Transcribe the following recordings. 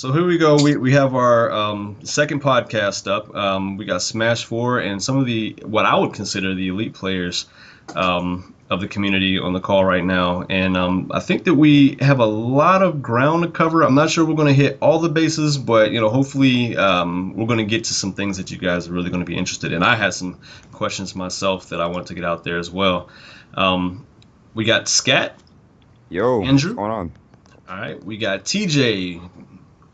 So here we go. We have our second podcast up. We got Smash 4 and some of the what I would consider the elite players of the community on the call right now. And I think that we have a lot of ground to cover. I'm not sure we're going to hit all the bases, but hopefully we're going to get to some things that you guys are really going to be interested in. I had some questions myself that I wanted to get out there as well. We got ScAtt, Yo, what's Andrew. going on? All right, we got Teejay,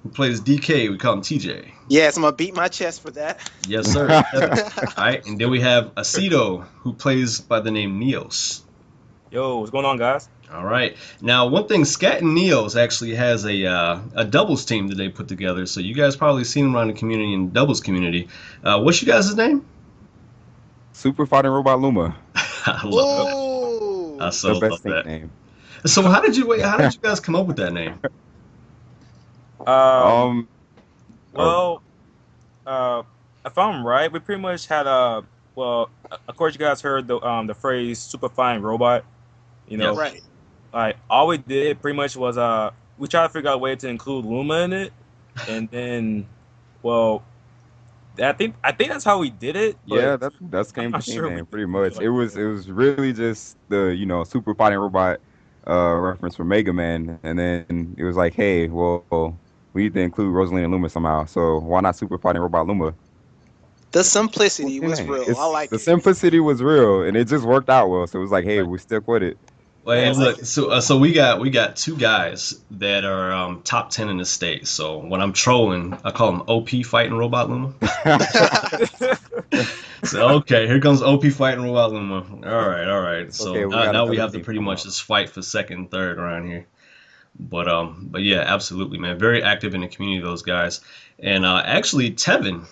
who plays DK. We call him TJ. Yes, I'm gonna beat my chest for that. Yes, sir. All right, and then we have Asido, who plays by the name Neos. Yo, what's going on, guys? All right. Now, one thing, ScAtt and Neos actually has a doubles team that they put together. So you guys probably seen them around the community in the doubles community. What's you guys' name? Super Fighting Robot Luma. I love that. I so The love best that. name. So how did you guys come up with that name? Um, Well, if I'm right, we pretty much had well, of course, you guys heard the phrase "super fine robot." You know, Right. like all we did pretty much was we tried to figure out a way to include Luma in it, and then, well, I think that's how we did it. But yeah, that's came I'm to not sure name we pretty did much. like It was really just the Super Fighting Robot reference from Mega Man, and then it was like, hey, well, we need to include Rosalina and Luma somehow. So why not Super Fighting Robot Luma? The simplicity was Yeah, real. I like the it. simplicity was real, and it just worked out well. So it was like, hey, we stick with it. Well, Yeah, hey, I like look, so we got two guys that are top 10 in the state. So when I'm trolling, I call them OP fighting Robot Luma. So okay, here comes OP fighting Robot Luma. All right. So Okay, we now, got now we another have to team pretty coming much up. just fight for second and third around here. But yeah, absolutely, man. Very active in the community, those guys. And actually, Tevin,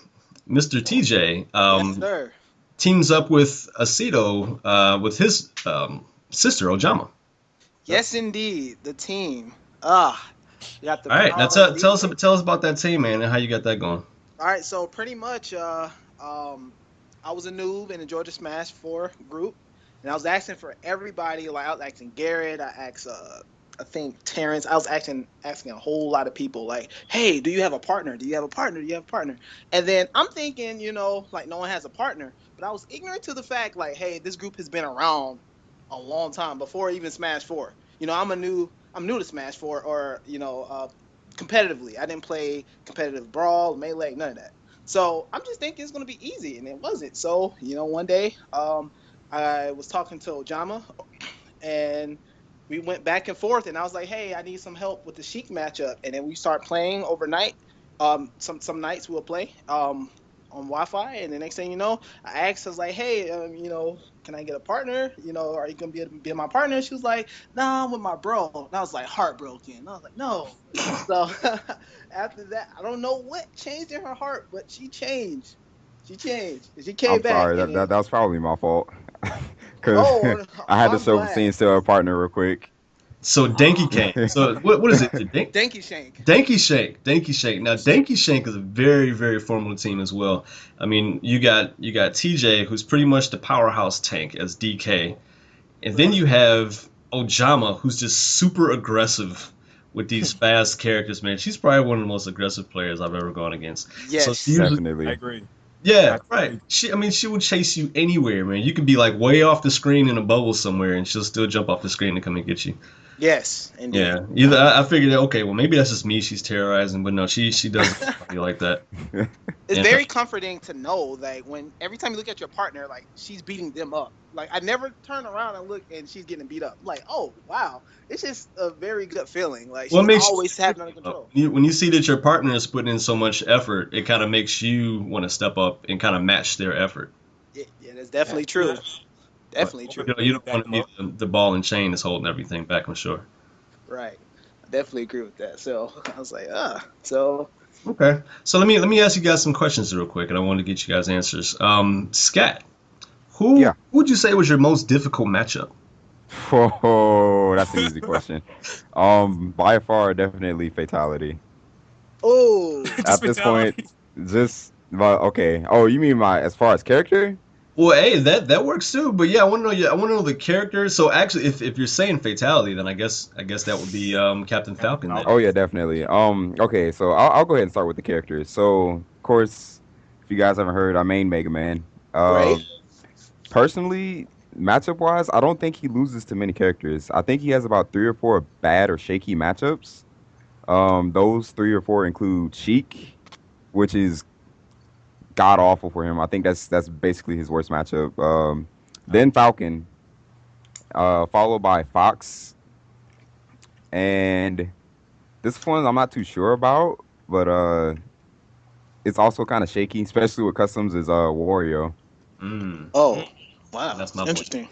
Mr. TJ, Yes, sir. teams up with Asido with his sister Ojama. Yes, indeed. The team. You got the All right, now power of tell DJ. us about that team, man, and how you got that going. All right, so pretty much, I was a noob in the Georgia Smash 4 group, and I was asking for everybody. Like I was asking Garrett, I asked, I think Terrence. I was asking a whole lot of people, like, "Hey, do you have a partner? Do you have a partner? Do you have a partner?" And then I'm thinking, like no one has a partner, but I was ignorant to the fact, like, hey, this group has been around a long time before even Smash 4. I'm new to Smash 4, or competitively. I didn't play competitive brawl, melee, none of that. So I'm just thinking it's gonna be easy, and it wasn't. So one day, I was talking to Ojama, and we went back and forth, and I was like, "Hey, I need some help with the Sheik matchup," and then we start playing overnight. Some nights we'll play on Wi-Fi, and the next thing you know, I asked, I was like, "Hey, can I get a partner? Are you gonna be my partner?" She was like, "Nah, I'm with my bro," and I was like heartbroken. I was like, "No." So after that, I don't know what changed in her heart, but she changed. She changed. And she came I'm back, sorry, and that then was probably my fault, because oh, I had to I'm show glad. scenes to a partner real quick. So Denki Kane. So what is it? Thank you, Shank. Danky Shank. Now Danky Shank is a very very formidable team as well. I mean, you got TJ, who's pretty much the powerhouse tank as DK, and then you have Ojama, who's just super aggressive with these fast characters. Man, she's probably one of the most aggressive players I've ever gone against. So Yes. she usually, I Definitely. agree. yeah, I right. She will chase you anywhere, man. You could be like way off the screen in a bubble somewhere, and she'll still jump off the screen to come and get you. Yes, indeed. Yeah, either I figured okay, well maybe that's just me she's terrorizing, but no, she doesn't be like that. It's And very comforting to know, like, when every time you look at your partner, like, she's beating them up. Like, I never turn around and look and she's getting beat up. Like, oh wow, it's just a very good feeling. Like, what she's makes always having under control. when you see that your partner is putting in so much effort, it kind of makes you want to step up and kind of match their effort. Yeah, that's definitely true. Definitely Right. true. You don't Back want to them be up. the ball and chain that's holding everything back, I'm sure. Right. I definitely agree with that. So I was like, so Okay, so let me ask you guys some questions real quick, and I wanted to get you guys answers. ScAtt, who Yeah. who would you say was your most difficult matchup? Oh, that's an easy question. By far, definitely fatality. oh Just At this point, fatality. just well, okay. Oh, you mean my as far as character? Well, hey, that works too. But yeah, I want to know. I want to know the characters. So actually, if you're saying fatality, then I guess that would be Captain Falcon then. Oh yeah, definitely. Okay, so I'll go ahead and start with the characters. So of course, if you guys haven't heard, I main Mega Man. Right. Personally, matchup wise, I don't think he loses to many characters. I think he has about 3 or 4 bad or shaky matchups. Those 3 or 4 include Cheek, which is god awful for him. I think that's basically his worst matchup. Then Falcon, followed by Fox, and this one I'm not too sure about, but it's also kind of shaky, especially with customs. Is Wario. Mm, Oh, wow. that's my point. Interesting.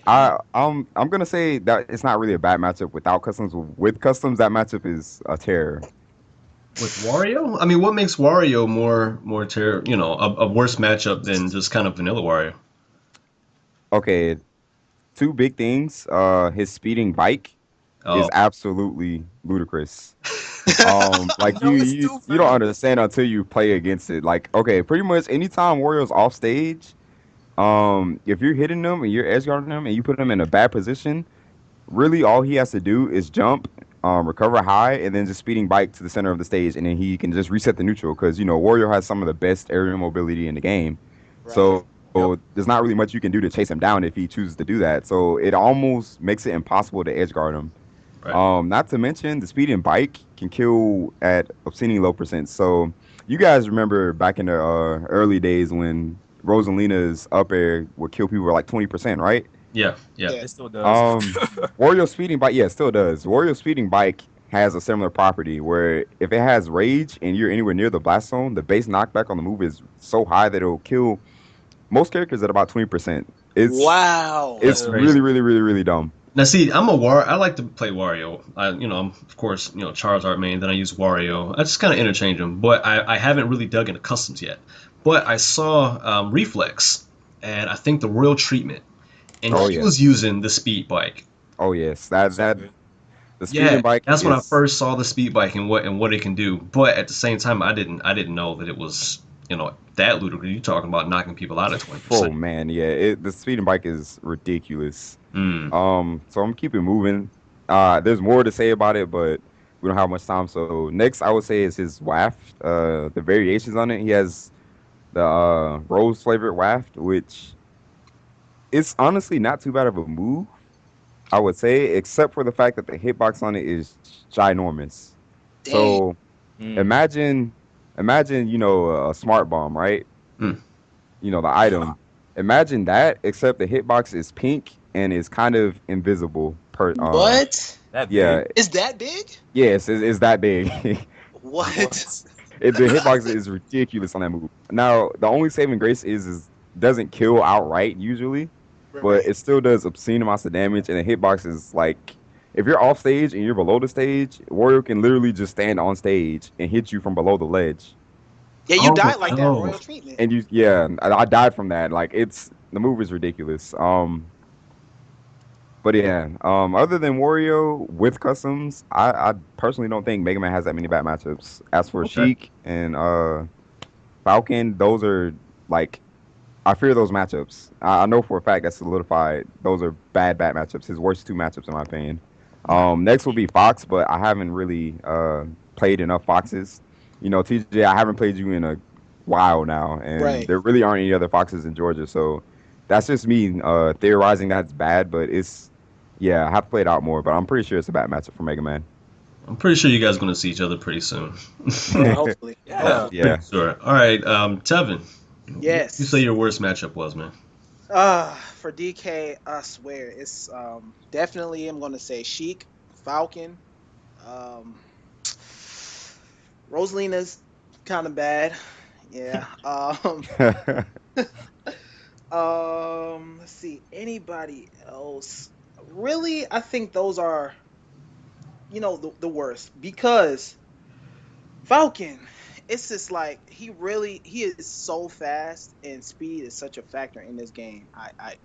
I'm gonna say that it's not really a bad matchup without customs. With customs, that matchup is a terror. With Wario, I mean, what makes Wario more a worse matchup than just kind of vanilla Wario? Okay, 2 big things. His speeding bike is Oh, absolutely ludicrous. Like No, you, it's you too you don't fast. understand until you play against it. Like, okay, pretty much anytime Wario's off stage, if you're hitting them and you're edge guarding them and you put them in a bad position, really all he has to do is jump, recover high, and then just speeding bike to the center of the stage, and then he can just reset the neutral because Wario has some of the best aerial mobility in the game. Right. So Yep. there's not really much you can do to chase him down if he chooses to do that. So it almost makes it impossible to edge guard him. right. Not to mention the speeding bike can kill at obscenely low percent. So you guys remember back in the early days when Rosalina's up air would kill people at like 20%, right? Yeah, yeah. Yeah. It still does. Um, Wario speeding bike, yeah, it still does. Wario speeding bike has a similar property where if it has rage and you're anywhere near the blast zone, the base knockback on the move is so high that it'll kill most characters at about 20%. Wow. That's It's Yeah. crazy. really, really, really, really dumb. Now, see, I'm a War. I like to play Wario. I'm of course, Charizard main. Then I use Wario. I just kind of interchange them, but I haven't really dug into customs yet. But I saw Reflex, and I think the Royal Treatment, and Oh he yeah. was using the speed bike. Oh yes. That So that good. the Yeah, speeding bike that's when I is first saw the speed bike and what it can do. But at the same time, I didn't know that it was that ludicrous. You talking about knocking people out at oh 20%? man, yeah. The speeding bike is ridiculous. Mm. So I'm keeping moving. There's more to say about it, but we don't have much time. So next, I would say is his waft. The variations on it. He has the rose flavored waft, which is honestly not too bad of a move, I would say, except for the fact that the hitbox on it is ginormous. Dang. So Mm. imagine, a smart bomb, right? Mm. The item. Imagine that, except the hitbox is pink and is kind of invisible. What? That Yeah, big? Is that big? yes, it's that big. What? The hitbox is ridiculous on that move. Now, the only saving grace is doesn't kill outright usually, but Right. it still does obscene amounts of damage, and the hitbox is like if you're off stage and you're below the stage, Wario can literally just stand on stage and hit you from below the ledge. Yeah, you Oh died like that, no. Royal Treatment. And yeah, I died from that. Like the move is ridiculous. But yeah, other than Wario with customs, I personally don't think Mega Man has that many bad matchups. As for Okay. Sheik and Falcon, those are like I fear those matchups. I know for a fact that's solidified. Those are bad matchups. His worst 2 matchups, in my opinion. Next will be Fox, but I haven't really played enough Foxes. TJ, I haven't played you in a while now, and Right. there really aren't any other Foxes in Georgia. So that's just me theorizing that's bad, but yeah, I have to play it out more. But I'm pretty sure it's a bad matchup for Mega Man. I'm pretty sure you guys are gonna see each other pretty soon. Yeah, hopefully. Yeah. Hopefully. Yeah. Pretty sure. All right, Tevin. Yes. You say your worst matchup was, man. For DK, I swear it's definitely I'm gonna say Sheik, Falcon, um, Rosalina's kind of bad. Yeah. Let's see. Anybody else? Really, I think those are the worst because Falcon. It's just like he is so fast and speed is such a factor in this game. I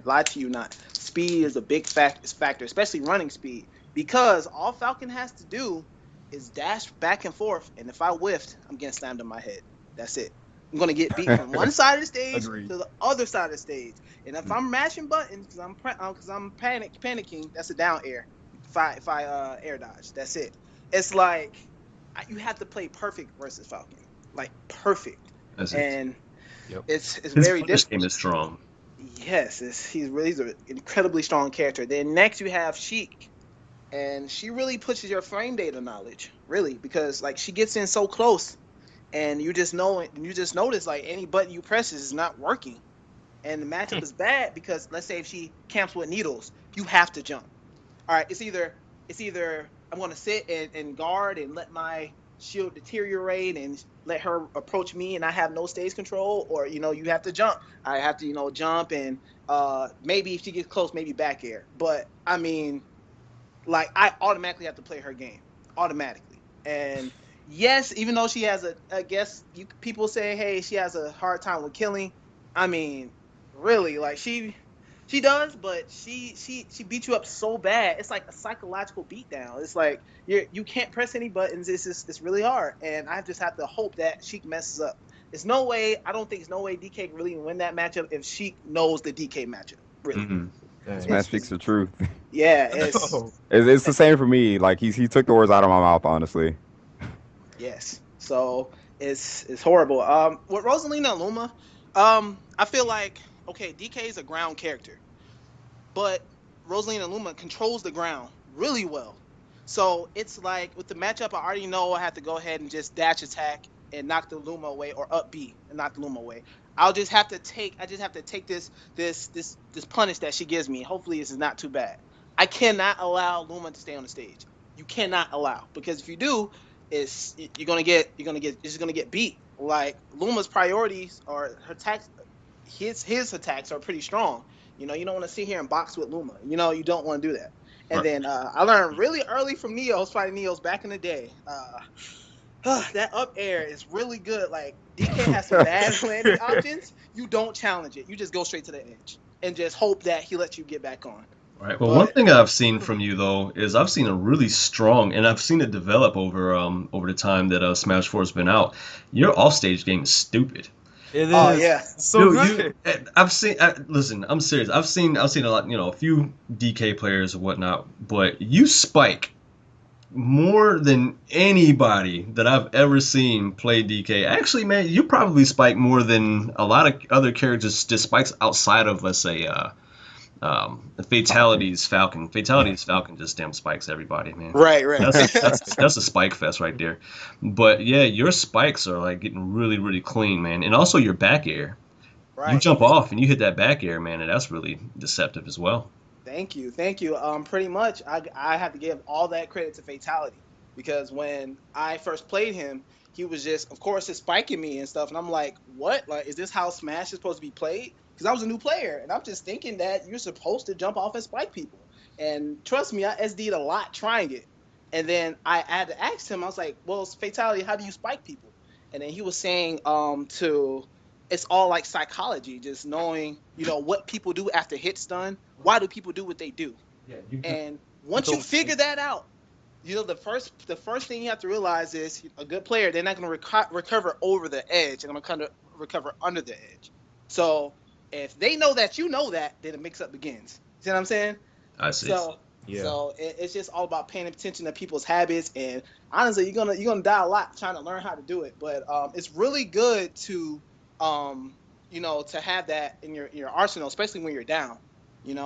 lie to you not. Speed is a big factor, especially running speed, because all Falcon has to do is dash back and forth, and if I whiffed, I'm getting slammed in my head. That's it. I'm gonna get beat from one side of the stage Agreed. to the other side of the stage. And if I'm mashing buttons because I'm panicking, that's a down air. If I air dodge, that's it. It's like you have to play perfect versus Falcon, like perfect, That's it. and Yep. it's His very punish difficult. game is strong. Yes, he's an incredibly strong character. Then next you have Sheik, and she really pushes your frame data knowledge, really, because like she gets in so close, and you just notice like any button you press is not working, and the matchup is bad because let's say if she camps with needles, you have to jump. All right, it's either I'm gonna sit and guard and let my shield deteriorate and let her approach me and I have no stage control, or you have to jump. I have to jump and maybe if she gets close, maybe back air. But I mean, like I automatically have to play her game automatically. And yes, even though she has I guess people say, hey, she has a hard time with killing. I mean, really, like she does, but she beat you up so bad. It's like a psychological beatdown. It's like you can't press any buttons. It's really hard, and I just have to hope that Sheik messes up. There's no way. I don't think there's no way DK can really win that matchup if Sheik knows the DK matchup. Really, Dang. Smash speaks the truth. yeah, It's the same for me. Like he took the words out of my mouth, honestly. yes. So it's horrible. With Rosalina and Luma, I feel like okay, DK is a ground character, but Rosalina Luma controls the ground really well. So it's like with the matchup, I already know I have to go ahead and just dash attack and knock the Luma away, or up B and knock the Luma away. I just have to take this punish that she gives me. Hopefully this is not too bad. I cannot allow Luma to stay on the stage. You cannot allow, because if you do, you're gonna get beat. Like Luma's priorities or her attacks, his attacks are pretty strong. You don't want to sit here and box with Luma. You don't want to do that. And Right. then I learned really early from Neos, fighting Neos back in the day. That up air is really good. Like DK has some bad landing options. You don't challenge it. You just go straight to the edge and just hope that he lets you get back on. Right. Well, one But thing I've seen from you though is I've seen a really strong, and I've seen it develop over the time that Smash 4 has been out. Your offstage game is stupid. It is. Oh, yeah. So Dude, good. I've seen. Listen, I'm serious. I've seen a lot. A few DK players and whatnot, but you spike more than anybody that I've ever seen play DK. Actually, man, you probably spike more than a lot of other characters. Just spikes outside of, let's say, Fatality's Falcon. Fatality's Falcon just damn spikes everybody, man. right. That's a spike fest right there. But yeah, your spikes are like getting really, really clean, man. And also your back air. You Right. jump off and you hit that back air, man, and that's really deceptive as well. Thank you. Pretty much, I have to give all that credit to Fatality, because when I first played him, he was just, of course, just spiking me and stuff, and I'm like, what? Like, is this how Smash is supposed to be played? Because I was a new player, and I'm just thinking that you're supposed to jump off and spike people. And trust me, I SD'd a lot trying it. And then I had to ask him, I was like, well, Fatality, how do you spike people? And then he was saying it's all like psychology, just knowing, what people do after hits done. Why do people do what they do? Yeah, And once you figure that out, the first thing you have to realize is a good player, they're not going to recover over the edge. They're going to kind of recover under the edge. So if they know that you know that, then the mix-up begins. See what I'm saying? I see. So Yeah. so it's just all about paying attention to people's habits, and honestly, you're gonna die a lot trying to learn how to do it. But it's really good to to have that in your arsenal, especially when you're down.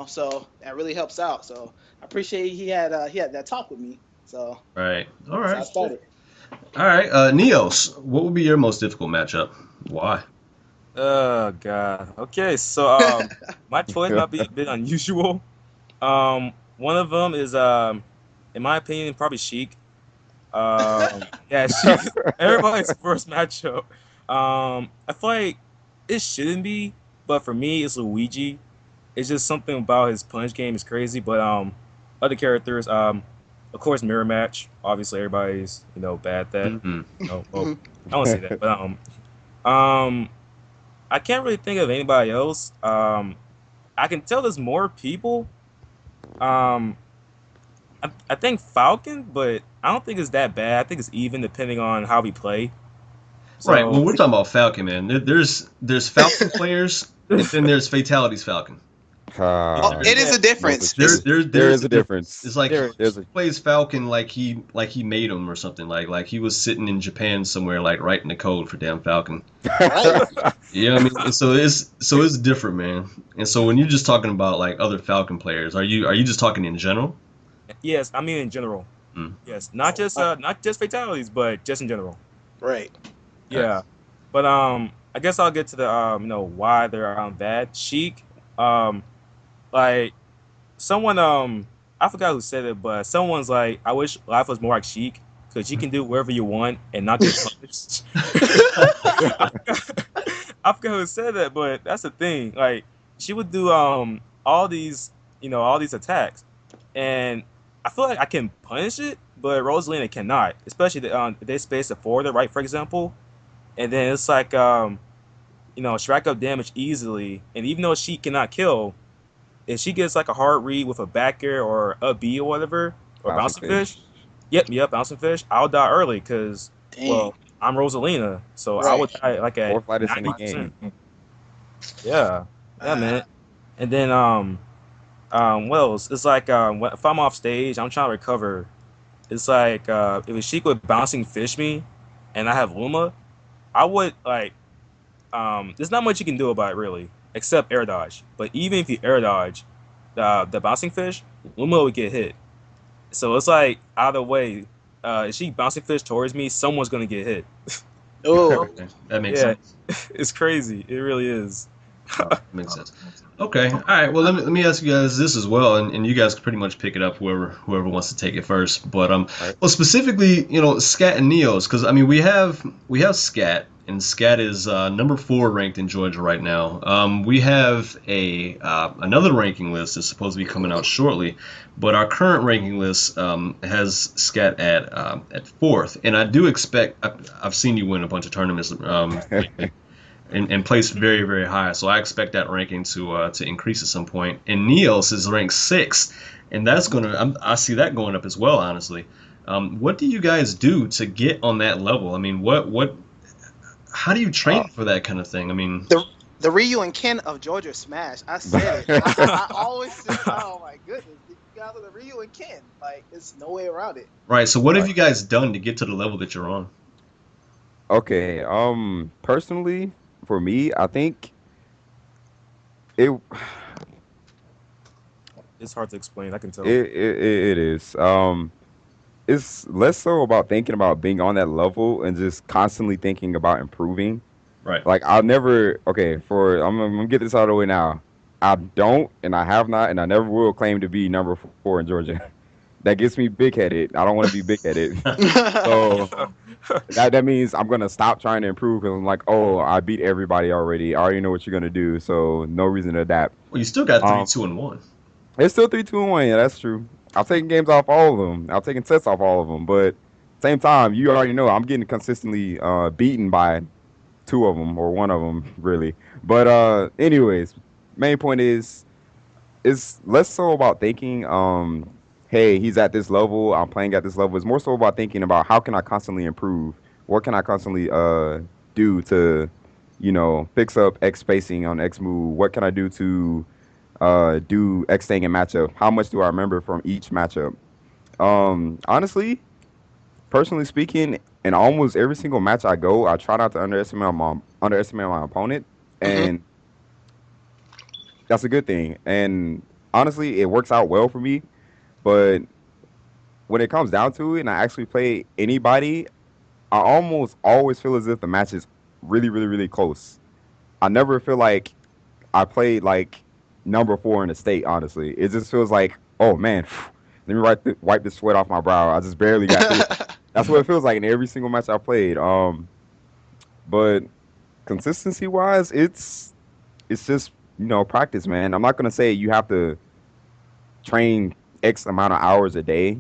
So that really helps out. So I appreciate he had that talk with me. So Right. All so I right. started. All right. Neos, what would be your most difficult matchup? Why? Oh god. Okay, so my choice might be a bit unusual. One of them is in my opinion, probably Sheik. Yeah, Sheik is everybody's first matchup. I feel like it shouldn't be, but for me, it's Luigi. It's just something about his punch game is crazy. But other characters, of course, mirror match. Obviously, everybody's bad at that. Mhm. Well, I won't say that, but I can't really think of anybody else. I can tell there's more people. I think Falcon, but I don't think it's that bad. I think it's even depending on how we play. So, Right. Well, we're talking about Falcon, man. There's Falcon players, and then there's Fatalities Falcon. It is a difference. There is a difference. It's like There- he plays Falcon like he made him or something. Like he was sitting in Japan somewhere, like writing the code for damn Falcon. Yeah, I mean, and so it's different, man. And so when you're just talking about like other Falcon players, are you just talking in general? yes, I mean in general. Yes, not just fatalities, but just in general. Right. Yeah, but I guess I'll get to the why they're bad. Sheik, like someone I forgot who said it, but someone's like, I wish life was more like Sheik because you can do whatever you want and not get punished. I forgot who said that, but that's the thing. Like she would do all these attacks, and I feel like I can punish it, but Rosalina cannot, especially they space it forward, right? For example, and then it's like she rack up damage easily, and even though she cannot kill, if she gets like a hard read with a back air or a B or whatever, or bouncing fish. Yep, bouncing fish, I'll die early because I'm Rosalina, so I would die like at 90%. Yeah, man. And then what else? It's like if I'm off stage, I'm trying to recover. It's like if a Sheik would bouncing fish me, and I have Luma, I would like. There's not much you can do about it really, except air dodge. But even if you air dodge, the bouncing fish, Luma would get hit. So it's like either way, if she bouncing fish towards me, someone's gonna get hit. Oh, That makes sense. It's crazy. It really is. Makes sense. Okay. All right. Well, let me ask you guys this as well, and you guys can pretty much pick it up whoever wants to take it first. But well, specifically, ScAtt and Neos, because I mean we have ScAtt, and ScAtt is number 4 ranked in Georgia right now. We have another ranking list that's supposed to be coming out shortly, but our current ranking list has ScAtt at 4th, and I do expect I've seen you win a bunch of tournaments. And placed very, very high. So I expect that ranking to increase at some point. And Neos is ranked 6th, and that's I see that going up as well, honestly. What do you guys do to get on that level? I mean, how do you train for that kind of thing? I mean, the Ryu and Ken of Georgia Smash. I said it. I always say, oh my goodness, you guys are the Ryu and Ken. Like, there's no way around it. Right. So what have you guys done to get to the level that you're on? Okay. Personally, for me, I think it's hard to explain. I can tell. It is. It's less so about thinking about being on that level and just constantly thinking about improving. Right. Like I'm gonna get this out of the way now. I don't, and I have not, and I never will claim to be number 4 in Georgia. That gets me big-headed. I don't want to be big-headed. So that means I'm going to stop trying to improve because I'm like, oh, I beat everybody already. I already know what you're going to do, so no reason to adapt. Well, you still got 3-2-1. It's still 3-2-1. Yeah, that's true. I've taken games off all of them. I've taken sets off all of them. But same time, you already know I'm getting consistently beaten by 2 of them or 1 of them, really. But anyways, main point is it's less so about thinking hey, he's at this level, I'm playing at this level. It's more so about thinking about how can I constantly improve? What can I constantly do to, fix up X spacing on X move? What can I do to do X thing in matchup? How much do I remember from each matchup? Honestly, personally speaking, in almost every single match I go, I try not to underestimate my opponent, and that's a good thing. And honestly, it works out well for me. But when it comes down to it and I actually play anybody, I almost always feel as if the match is really, really, really close. I never feel like I played like number 4 in the state, honestly. It just feels like, oh, man, let me wipe the sweat off my brow. I just barely got through it. That's what it feels like in every single match I played. But consistency-wise, it's just, practice, man. I'm not going to say you have to train X amount of hours a day.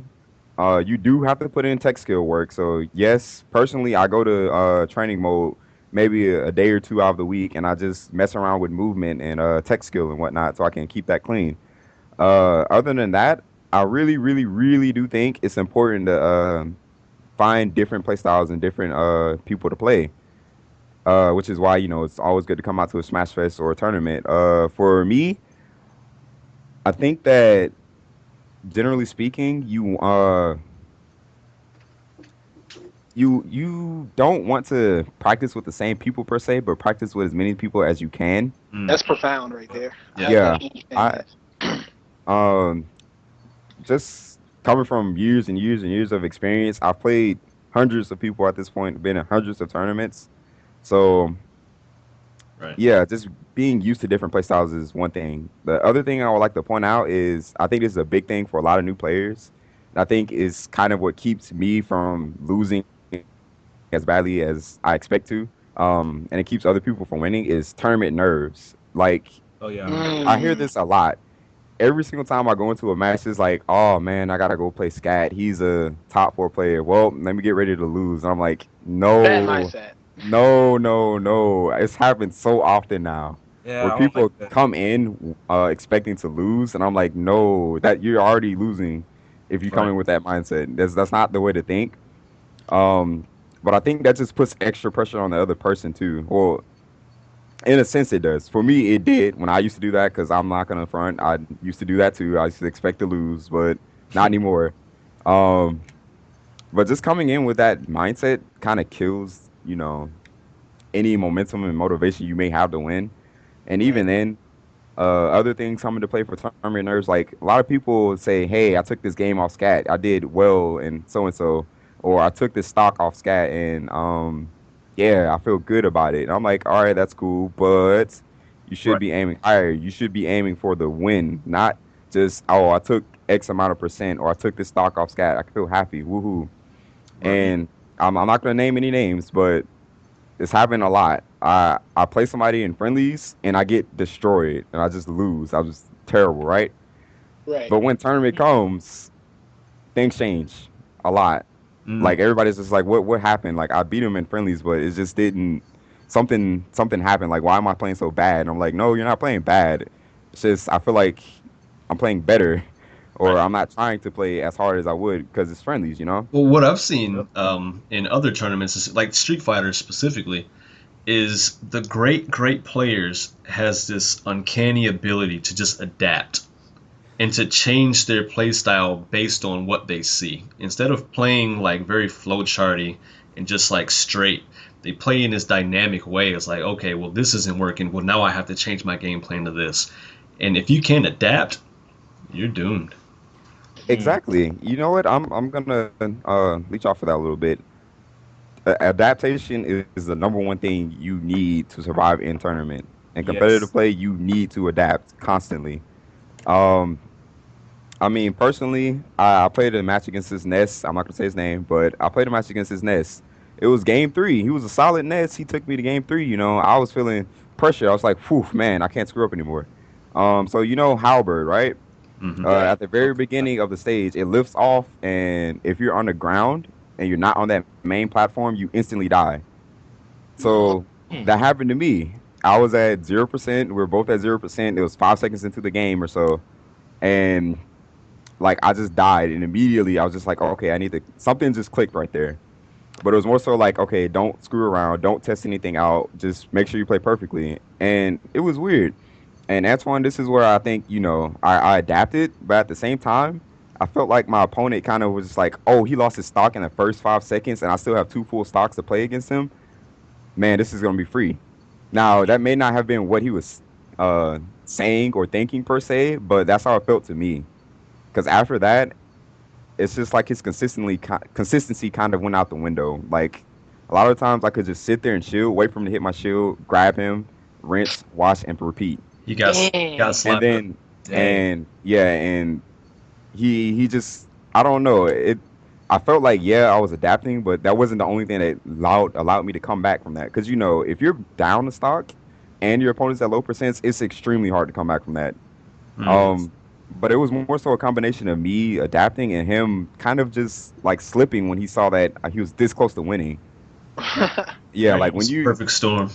You do have to put in tech skill work. So yes, personally, I go to training mode maybe a day or 2 out of the week, and I just mess around with movement and tech skill and whatnot, so I can keep that clean. Other than that, I really, really, really do think it's important to find different play styles and different people to play. which is why it's always good to come out to a Smash Fest or a tournament. For me, I think that generally speaking, you don't want to practice with the same people per se, but practice with as many people as you can. That's profound right there. Yeah. Yeah, definitely I understand um just coming from years and years and years of experience, I've played hundreds of people at this point, been in hundreds of tournaments. So Right. yeah, just being used to different play styles is one thing. The other thing I would like to point out is I think this is a big thing for a lot of new players. And I think is kind of what keeps me from losing as badly as I expect to. And it keeps other people from winning is tournament nerves. Like Oh yeah. that. I hear this a lot. Every single time I go into a match, it's like, oh man, I gotta go play ScAtt. He's a top 4 player. Well, let me get ready to lose. And I'm like, Bad no, mindset. no, no, no. It's happened so often now Yeah, where I don't like people that. come in expecting to lose, and I'm like, no, that you're already losing if you come Right. in with that mindset. That's not the way to think. Um, but I think that just puts extra pressure on the other person too. Well, in a sense, it does. For me, it did when I used to do that because I'm not gonna front. I used to do that too. I used to expect to lose, but not anymore. Um, but just coming in with that mindset kind of kills, any momentum and motivation you may have to win. And Right. even then, other things come into play for tournament nerves. Like a lot of people say, "Hey, I took this game off ScAtt. I did well, and so," or "I took this stock off ScAtt, and yeah, I feel good about it." And I'm like, "All right, that's cool, but you should Right. be aiming higher. You should be aiming for the win, not just oh, I took X amount of percent, or I took this stock off ScAtt. I feel happy, woohoo!" Right. And I'm not gonna name any names, but it's happened a lot. I play somebody in friendlies and I get destroyed and I just lose. I was terrible, right? Right. But when tournament comes, things change a lot. Mm. Like everybody's just like, what happened? Like I beat him in friendlies, but it just didn't. Something happened. Like why am I playing so bad? And I'm like, no, you're not playing bad. It's just I feel like I'm playing better, or Right. I'm not trying to play as hard as I would because it's friendlies, you know? Well, what I've seen Yep. in other tournaments, is, like Street Fighter specifically, is the great players has this uncanny ability to just adapt and to change their play style based on what they see. Instead of playing like very flowcharty and just like straight, they play in this dynamic way. It's like, okay, well this isn't working. Well now I have to change my game plan to this. And if you can't adapt, you're doomed. Mm. Exactly. You know what? I'm gonna leech off of that a little bit. Adaptation is the number one thing you need to survive in tournament. In competitive Yes. play, you need to adapt constantly. Um, I mean, personally, I played a match against this Ness. I'm not gonna say his name, but I played a match against his Ness. It was game 3. He was a solid Ness. He took me to game 3. I was feeling pressure. I was like, "Whew, man, I can't screw up anymore." So Halberd, right? Hmm. Right. At the very beginning of the stage, it lifts off, and if you're on the ground and you're not on that main platform, you instantly die. So Hmm. that happened to me. I was at 0%. We were both at 0%. It was 5 seconds into the game or so, and like I just died, and immediately I was just like, okay, I need to. Something just clicked right there. But it was more so like, okay, don't screw around, don't test anything out, just make sure you play perfectly. And it was weird. And Antoine, this is where I think, I adapted, but at the same time, I felt like my opponent kind of was just like, oh, he lost his stock in the first 5 seconds, and I still have 2 full stocks to play against him. Man, this is going to be free. Now, that may not have been what he was saying or thinking per se, but that's how it felt to me. Because after that, it's just like his consistency kind of went out the window. Like a lot of times, I could just sit there and chill, wait for him to hit my shield, grab him, rinse, wash, and repeat. You got Dang. And slapped up. then Dang. and he just I don't know it. I felt like I was adapting, but that wasn't the only thing that allowed me to come back from that. Because if you're down the stock and your opponent's at low percents, it's extremely hard to come back from that. Mm. Yes. Um, but it was more so a combination of me adapting and him kind of just like slipping when he saw that he was this close to winning. Yeah, Right. like when It's a you perfect storm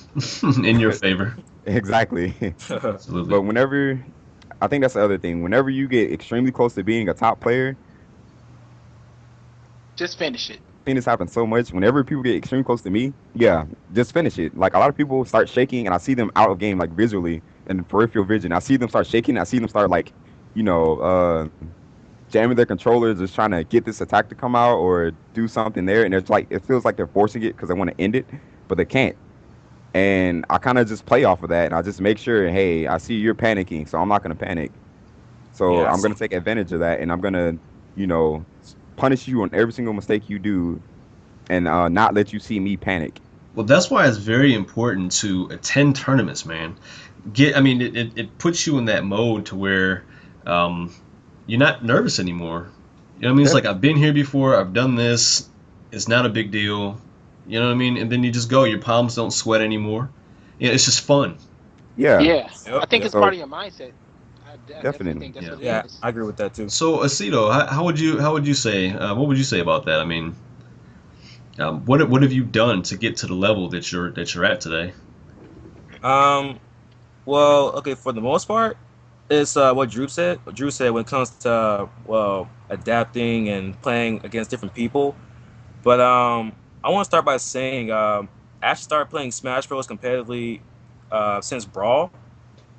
in your favor. exactly. Absolutely. But whenever I think that's the other thing. Whenever you get extremely close to being a top player, Just finish it. seen this happen so much. Whenever people get extreme close to me, yeah, just finish it. Like a lot of people start shaking, and I see them out of game, like visually and peripheral vision. I see them start shaking. I see them start like, you know, jamming their controllers, just trying to get this attack to come out or do something there. And it's like it feels like they're forcing it because they want to end it, but they can't. And I kind of just play off of that, and I just make sure, hey, I see you're panicking, so I'm not gonna panic. So I'm Yes. gonna take advantage of that, and I'm gonna, you know, punish you on every single mistake you do, and not let you see me panic. Well, that's why it's very important to attend tournaments, man. I mean, it puts you in that mode to where you're not nervous anymore. You know what I mean? It's Yeah. like I've been here before. I've done this. It's not a big deal. You know what I mean? And then you just go. Your palms don't sweat anymore. Yeah, it's just fun. Yeah, Yeah, Yep. I think Yep. it's part of your mindset. I definitely Definitely. think that's Yeah. what it Yeah, is. I agree with that too. So, Asido, how would you say about that? I mean, what have you done to get to the level that you're at today? Um, well, okay, for the most part, it's what Drew said. What Drew said when it comes to well, adapting and playing against different people. But I want to start by saying I actually started playing Smash Bros. Competitively since Brawl,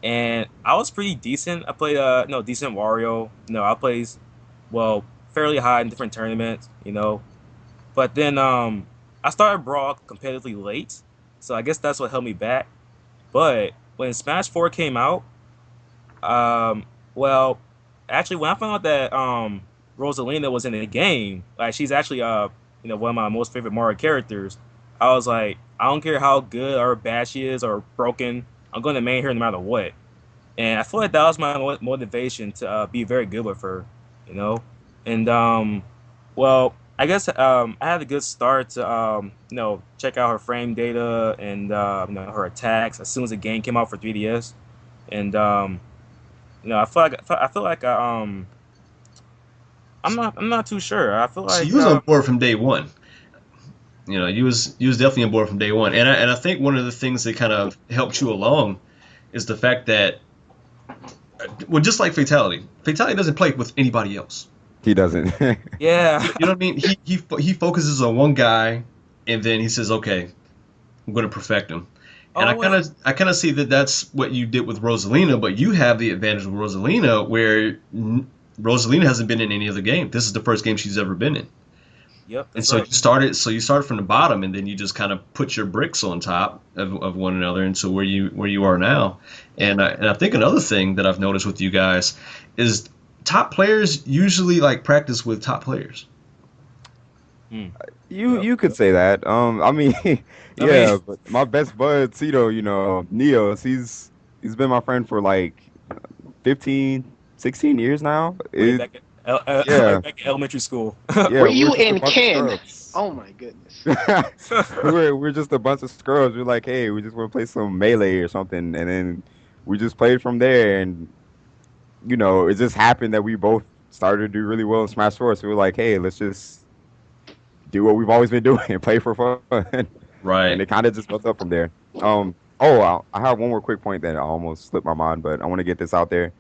and I was pretty decent. I played decent Wario. I played well fairly high in different tournaments. But then I started Brawl competitively late, so I guess that's what held me back. But when Smash 4 came out, um, well, actually, when I found out that Rosalina was in the game, like she's actually one of my most favorite Mario characters, I was like, I don't care how good or bad she is or broken, I'm going to main her no matter what. And I feel like that was my motivation to be very good with her, you know. And well, I guess I had a good start to check out her frame data and her attacks as soon as the game came out for 3DS. And I feel like I'm not too sure. I feel So like you was on board from day one. You know, you was definitely on board from day one, and I think one of the things that kind of helped you along is the fact that, well, just like Fatality doesn't play with anybody else. he doesn't. yeah. You know what I mean? He focuses on one guy, and then he says, "Okay, I'm going to perfect him." And Oh, well, I kind of see that that's what you did with Rosalina, but you have the advantage with Rosalina where Rosalina hasn't been in any other game. This is the first game she's ever been in. yep, And that's so right. you started from the bottom, and then you just kind of put your bricks on top of one another into where you are now. And I think another thing that I've noticed with you guys is top players usually like practice with top players. Mm. You could say that. I mean, I mean, yeah, but my best bud, Tito, Neos, he's been my friend for like 15, 16 years now. Way back Yeah, way back in elementary school. yeah, Were we're you just a and bunch of Ken? scrubs. Oh my goodness. We're just a bunch of scrubs. We're like, hey, we just want to play some melee or something, and then we just played from there. And it just happened that we both started to do really well in Smash 4. So we're like, hey, let's just do what we've always been doing and play for fun. And right. it kind of just built up from there. I have one more quick point that I almost slipped my mind, but I want to get this out there.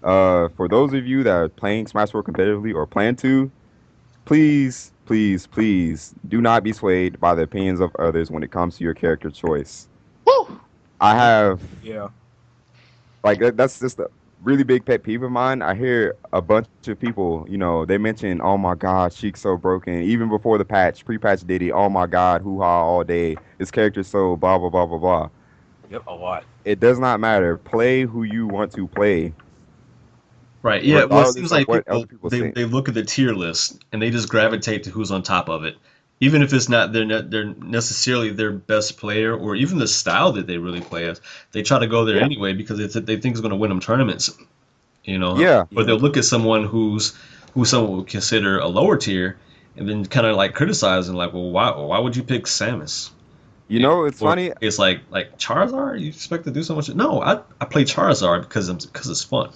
For those of you that are playing Smash 4 competitively or plan to, please, please, please do not be swayed by the opinions of others when it comes to your character choice. Woo! I have yeah. that's just a really big pet peeve of mine. I hear a bunch of people, they mention, oh my God, Sheik's so broken. Even before the patch, pre-patch Diddy, oh my God, hoo ha all day. This character's so blah blah blah blah blah. Yep, a lot. It does not matter. Play who you want to play, Right. Yeah. Well, it regardless seems of like what people other people they say. they look at the tier list and they just gravitate to who's on top of it, even if it's not they're necessarily their best player or even the style that they really play as. They try to go there Yeah, anyway because they think it's going to win them tournaments. You know, yeah. or they'll Yep. look at someone who someone would consider a lower tier and then kind of like criticize and like, well, why would you pick Samus? It's Or funny. it's like Charizard. You expect to do so much? No, I play Charizard because it's fun.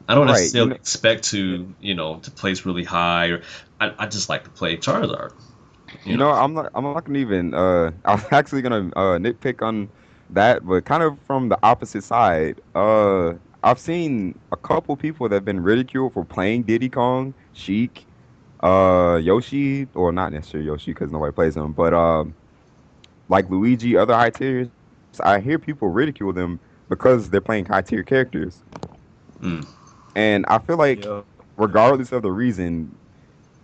I don't Right. necessarily expect to place really high, or I just like to play Charizard. You know. I'm not gonna even I'm actually gonna nitpick on that, but kind of from the opposite side. I've seen a couple people that have been ridiculed for playing Diddy Kong, Sheik, Yoshi, or not necessarily Yoshi because nobody plays him, but like Luigi, other high tiers, I hear people ridicule them because they're playing high tier characters. Mm. And I feel like, Yeah. regardless of the reason,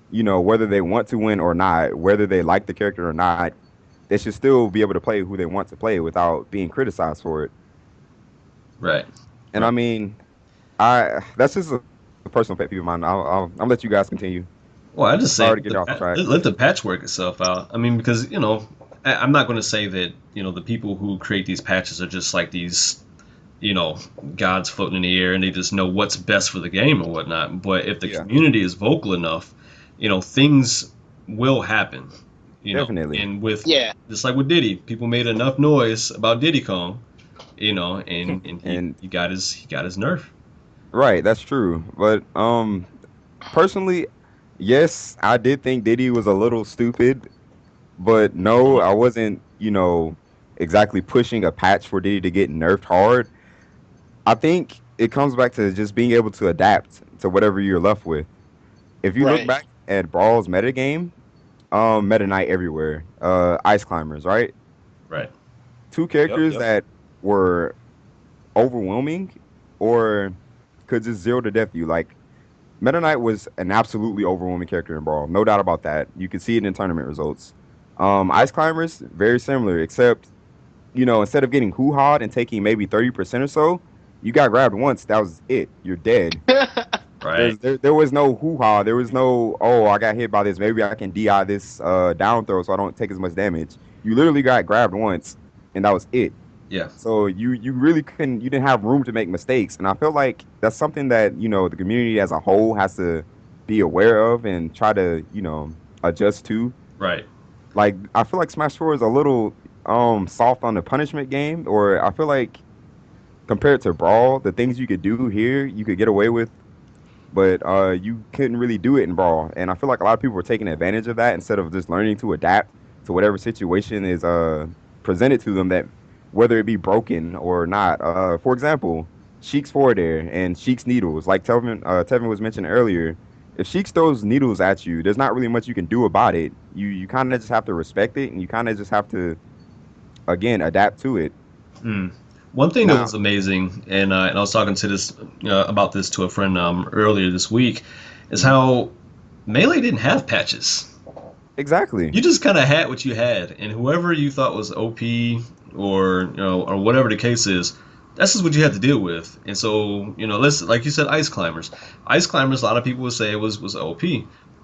whether they want to win or not, whether they like the character or not, they should still be able to play who they want to play without being criticized for it. Right. And I Right. mean, I that's just a personal pet peeve of mine. I'll let you guys continue. Well, I just say Sorry to get off track. let the patch work itself out. I mean, because I'm not going to say that the people who create these patches are just like these gods floating in the air and they just know what's best for the game or whatnot. But if the Yeah, community is vocal enough, things will happen. definitely. And with Yeah. just like with Diddy, people made enough noise about Diddy Kong, and And he got his nerf. right, that's true. But personally, yes, I did think Diddy was a little stupid, but no, Mhm. I wasn't, exactly pushing a patch for Diddy to get nerfed hard. I think it comes back to just being able to adapt to whatever you're left with. If you look Right. back at Brawl's metagame, Meta Knight everywhere, Ice Climbers, right? Right. Two Yep. characters Yep. that were overwhelming or could just zero to death you. Like Meta Knight was an absolutely overwhelming character in Brawl, no doubt about that. You can see it in tournament results. Ice Climbers, very similar, except instead of getting hoo-hawed and taking maybe 30% or so, you got grabbed once. That was it. You're dead. Right. There was no hoo-ha. There was no, oh, I got hit by this. Maybe I can DI this down throw so I don't take as much damage. You literally got grabbed once, and that was it. Yeah. So you really couldn't, you didn't have room to make mistakes. And I feel like that's something that, the community as a whole has to be aware of and try to, adjust to. Right. Like I feel like Smash 4 is a little soft on the punishment game, or I feel like compared to Brawl, the things you could do here, you could get away with, but you couldn't really do it in Brawl. And I feel like a lot of people were taking advantage of that instead of just learning to adapt to whatever situation is presented to them, that whether it be broken or not. For example, Sheik's forward air and Sheik's needles, like Tevin was mentioning earlier. If Sheik throws needles at you, there's not really much you can do about it. You kind of just have to respect it, and you kind of just have to again adapt to it. Mm. One thing that Now, was amazing, and I was talking to this about this to a friend earlier this week, is mhm, how Melee didn't have patches. exactly. You just kind of had what you had, and whoever you thought was OP or or whatever the case is, that's just what you had to deal with. And so let's like you said, ice climbers. Ice climbers, a lot of people would say was OP,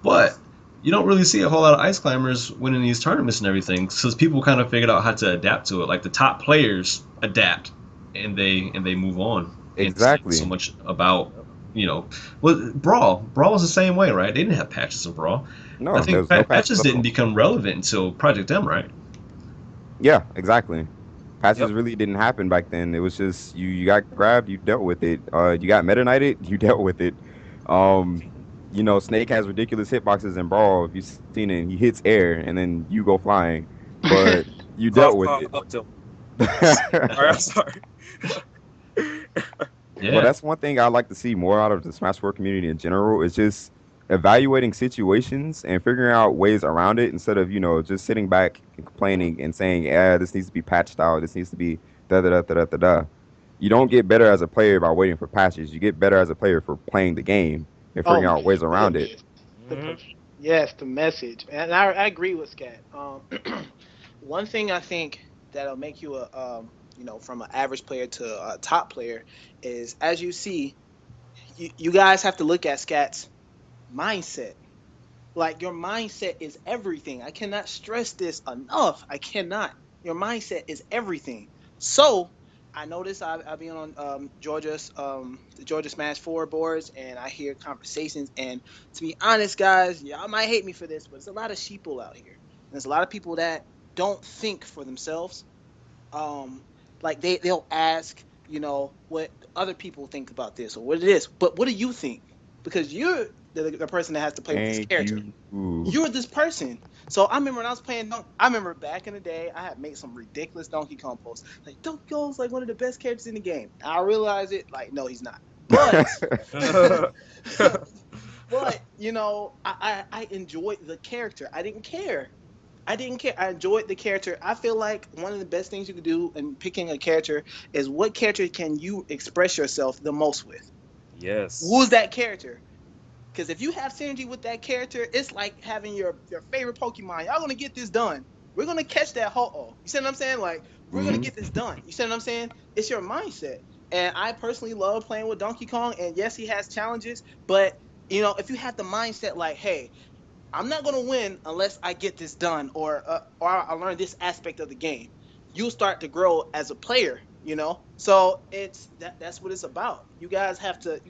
but you don't really see a whole lot of ice climbers winning these tournaments and everything, because people kind of figured out how to adapt to it. Like the top players adapt, and they move on. And it's not so Exactly. much about well, Brawl was the same way, right? They didn't have patches in Brawl. I No, think there's no patches patches at didn't all. become relevant until Project M, right? Yeah, exactly. Patches Yep. really didn't happen back then. It was just you got grabbed, you dealt with it. You got Meta Knighted, you dealt with it. Um, Snake has ridiculous hitboxes in Brawl. If you've seen it, he hits air and then you go flying, but you dealt Cough, with cough, it. up till. Sorry, I'm sorry. Well, Yeah. that's one thing I like to see more out of the Smash 4 community in general is just evaluating situations and figuring out ways around it instead of, just sitting back and complaining and saying, yeah, this needs to be patched out. This needs to be da da da da da da da. You don't get better as a player by waiting for patches. You get better as a player for playing the game and Oh figuring my out ways around it. goodness. Mhm. Yes, the message, and I agree with ScAtt. One thing I think that'll make you a from an average player to a top player is, as you see, you guys have to look at ScAtt's mindset. Like, your mindset is everything. I cannot stress this enough. I cannot. Your mindset is everything. So I notice I've been on the Georgia Smash 4 boards, and I hear conversations. And to be honest, guys, y'all might hate me for this, but there's a lot of sheeple out here. And there's a lot of people that don't think for themselves. um like they'll ask, what other people think about this or what it is, but what do you think? Because you're the person that has to play with this Thank character. you. You're this person. So I remember when I was playing I remember back in the day, I had made some ridiculous Donkey Kong posts. Like, Donkey Kong's like one of the best characters in the game. I realize it, like, no, he's not. But But you know, I enjoyed the character. I didn't care. I didn't care. I enjoyed the character. I feel like one of the best things you can do in picking a character is what character can you express yourself the most with? Yes. Who's that character? Because if you have synergy with that character, it's like having your favorite Pokemon. Y'all gonna get this done. We're gonna catch that Ho-Oh. You see what I'm saying? Like we're gonna Mhm. get this done. You see what I'm saying? It's your mindset. And I personally love playing with Donkey Kong. And yes, he has challenges, but you know, if you have the mindset like, hey, I'm not gonna win unless I get this done, or I learn this aspect of the game. You'll start to grow as a player, you know. So that's what it's about. You guys have to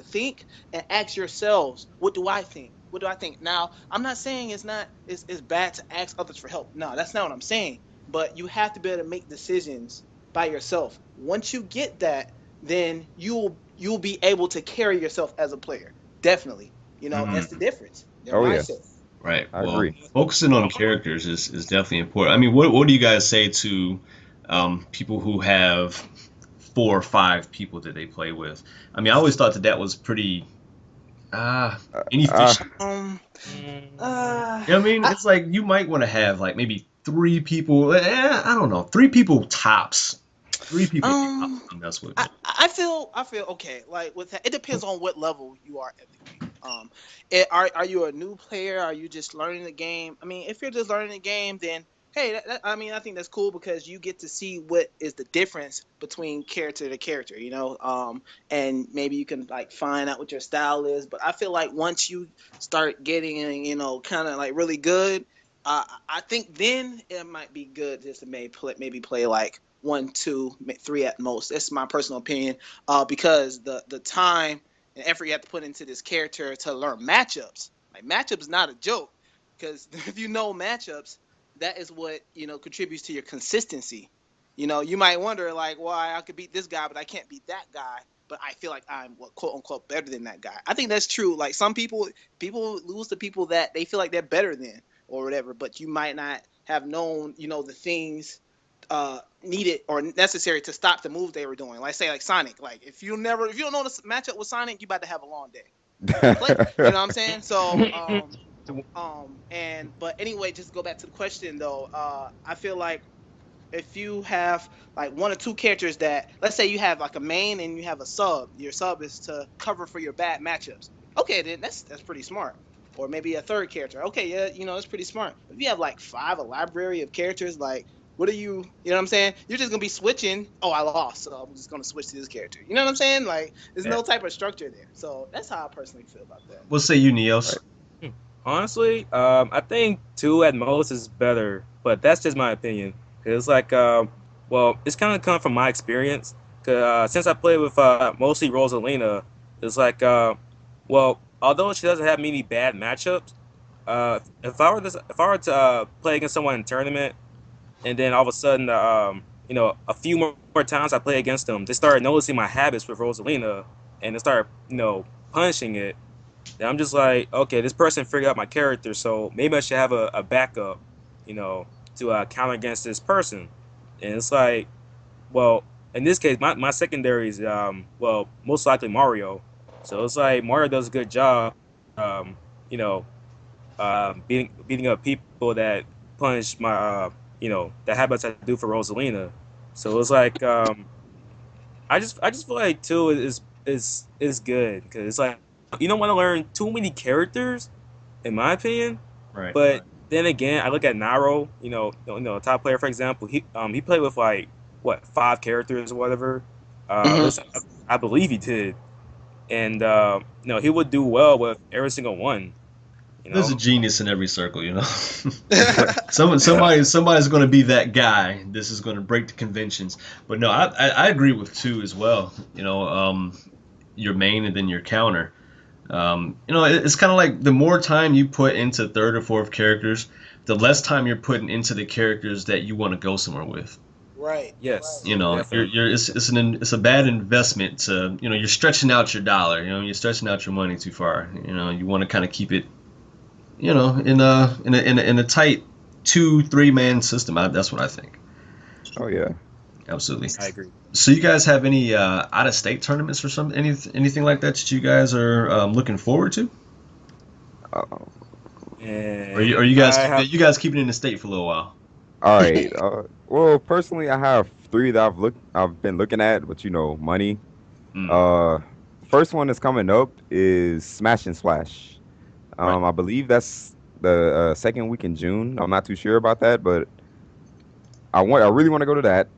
think and ask yourselves, what do I think? What do I think? Now, I'm not saying it's bad to ask others for help. No, that's not what I'm saying. But you have to be able to make decisions by yourself. Once you get that, then you'll be able to carry yourself as a player. Definitely. You know, that's the Mhm. difference. Their Oh yeah, mindset. Right. I Well, agree. focusing on characters is definitely important. I mean, what do you guys say to people who have 4 or 5 people that they play with? I mean, I always thought that that was pretty Uh, inefficient. Um, Mm, uh, You know what I mean? I, It's like you might want to have like maybe 3 people. I don't know, 3 people tops. 3 people tops um, to mess with. I feel okay. Like with that, it depends on what level you are at the game. Are you a new player? Are you just learning the game? I mean, if you're just learning the game, then hey, I mean, I think that's cool because you get to see what is the difference between character to character. You know, and maybe you can like find out what your style is. But I feel like once you start getting, you know, kind of like really good, I think then it might be good just to maybe play like one, two, three at most. That's my personal opinion. Because the time and effort you have to put into this character to learn matchups, like matchups is not a joke. Because if you know matchups, that is what contributes to your consistency. You know, you might wonder like why I could beat this guy, but I can't beat that guy. But I feel like I'm quote unquote better than that guy. I think that's true. Like some people lose to people that they feel like they're better than or whatever, but you might not have known, the things needed or necessary to stop the moves they were doing. Like say like Sonic. Like if you don't know the matchup with Sonic, you about to have a long day. Play, you know what I'm saying? So but anyway, just to go back to the question though. I feel like if you have like one or two characters that, let's say you have like a main and you have a sub, your sub is to cover for your bad matchups. Okay, then that's pretty smart. Or maybe a third character. Okay, yeah, that's pretty smart. But if you have like five, a library of characters, like what are you know what I'm saying? You're just gonna be switching. Oh, I lost, so I'm just gonna switch to this character. You know what I'm saying? Like there's Yeah. no type of structure there. So that's how I personally feel about that. What say you, Neos? Right. Honestly, I think two at most is better, but that's just my opinion. 'Cause it's like, well, it's kind of come from my experience. 'Cause, since I play with mostly Rosalina, it's like, well, although she doesn't have many bad matchups, if I were to play against someone in a tournament, and then all of a sudden, a few more times I play against them, they started noticing my habits with Rosalina, and they started, punishing it. And I'm just like, okay, this person figured out my character, so maybe I should have a backup, you know, to counter against this person. And it's like, well, in this case, my secondary is, well, most likely Mario. So it's like Mario does a good job, you know, beating up people that punish my, the habits I do for Rosalina. So it's like, I just feel like two is good because it's like you don't want to learn too many characters, in my opinion. Right. But then again, I look at Nairo, a top player for example. He played with like what 5 characters or whatever. At Hmm. least I believe he did, and he would do well with every single one. You There's a know, genius in every circle, you know. Somebody's going to be that guy. This is going to break the conventions. But no, I agree with two as well. Your main and then your counter. It's kind of like the more time you put into third or fourth characters, the less time you're putting into the characters that you want to go somewhere with. Right. yes, Right. definitely. It's a bad investment to, you're stretching out your dollar. You're stretching out your money too far. You want to kind of keep it, in a tight 2-3 man system. That's what I think. Oh yeah. Absolutely. I agree. So you guys have any out of state tournaments or anything like that you guys are looking forward to? Uh, Or And are you I guys have you guys keeping it in the state for a little while? all right. Well, personally, I have three that I've been looking at, but money. Mm, Uh, first one that's coming up is Smash and Splash. right. I believe that's the second week in June. I'm not too sure about that, but I really want to go to that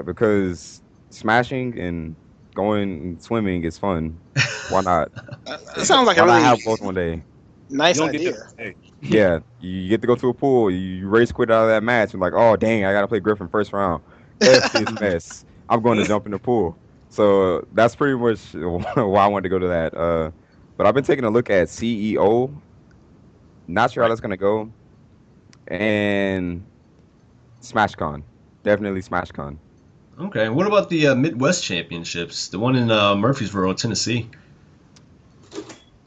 because smashing and going and swimming is fun. Why not? It sounds like a Why not really have both one day? you nice don't get idea. that. Hey, Yeah, you get to go to a pool. You race quit out of that match. You're like, oh dang, I gotta play Griffin first round. F this mess. I'm going to jump in the pool. So that's pretty much why I wanted to go to that. But I've been taking a look at CEO. Not sure how Right. that's gonna go. And SmashCon, definitely SmashCon. Okay. What about the Midwest Championships? The one in Murfreesboro, Tennessee.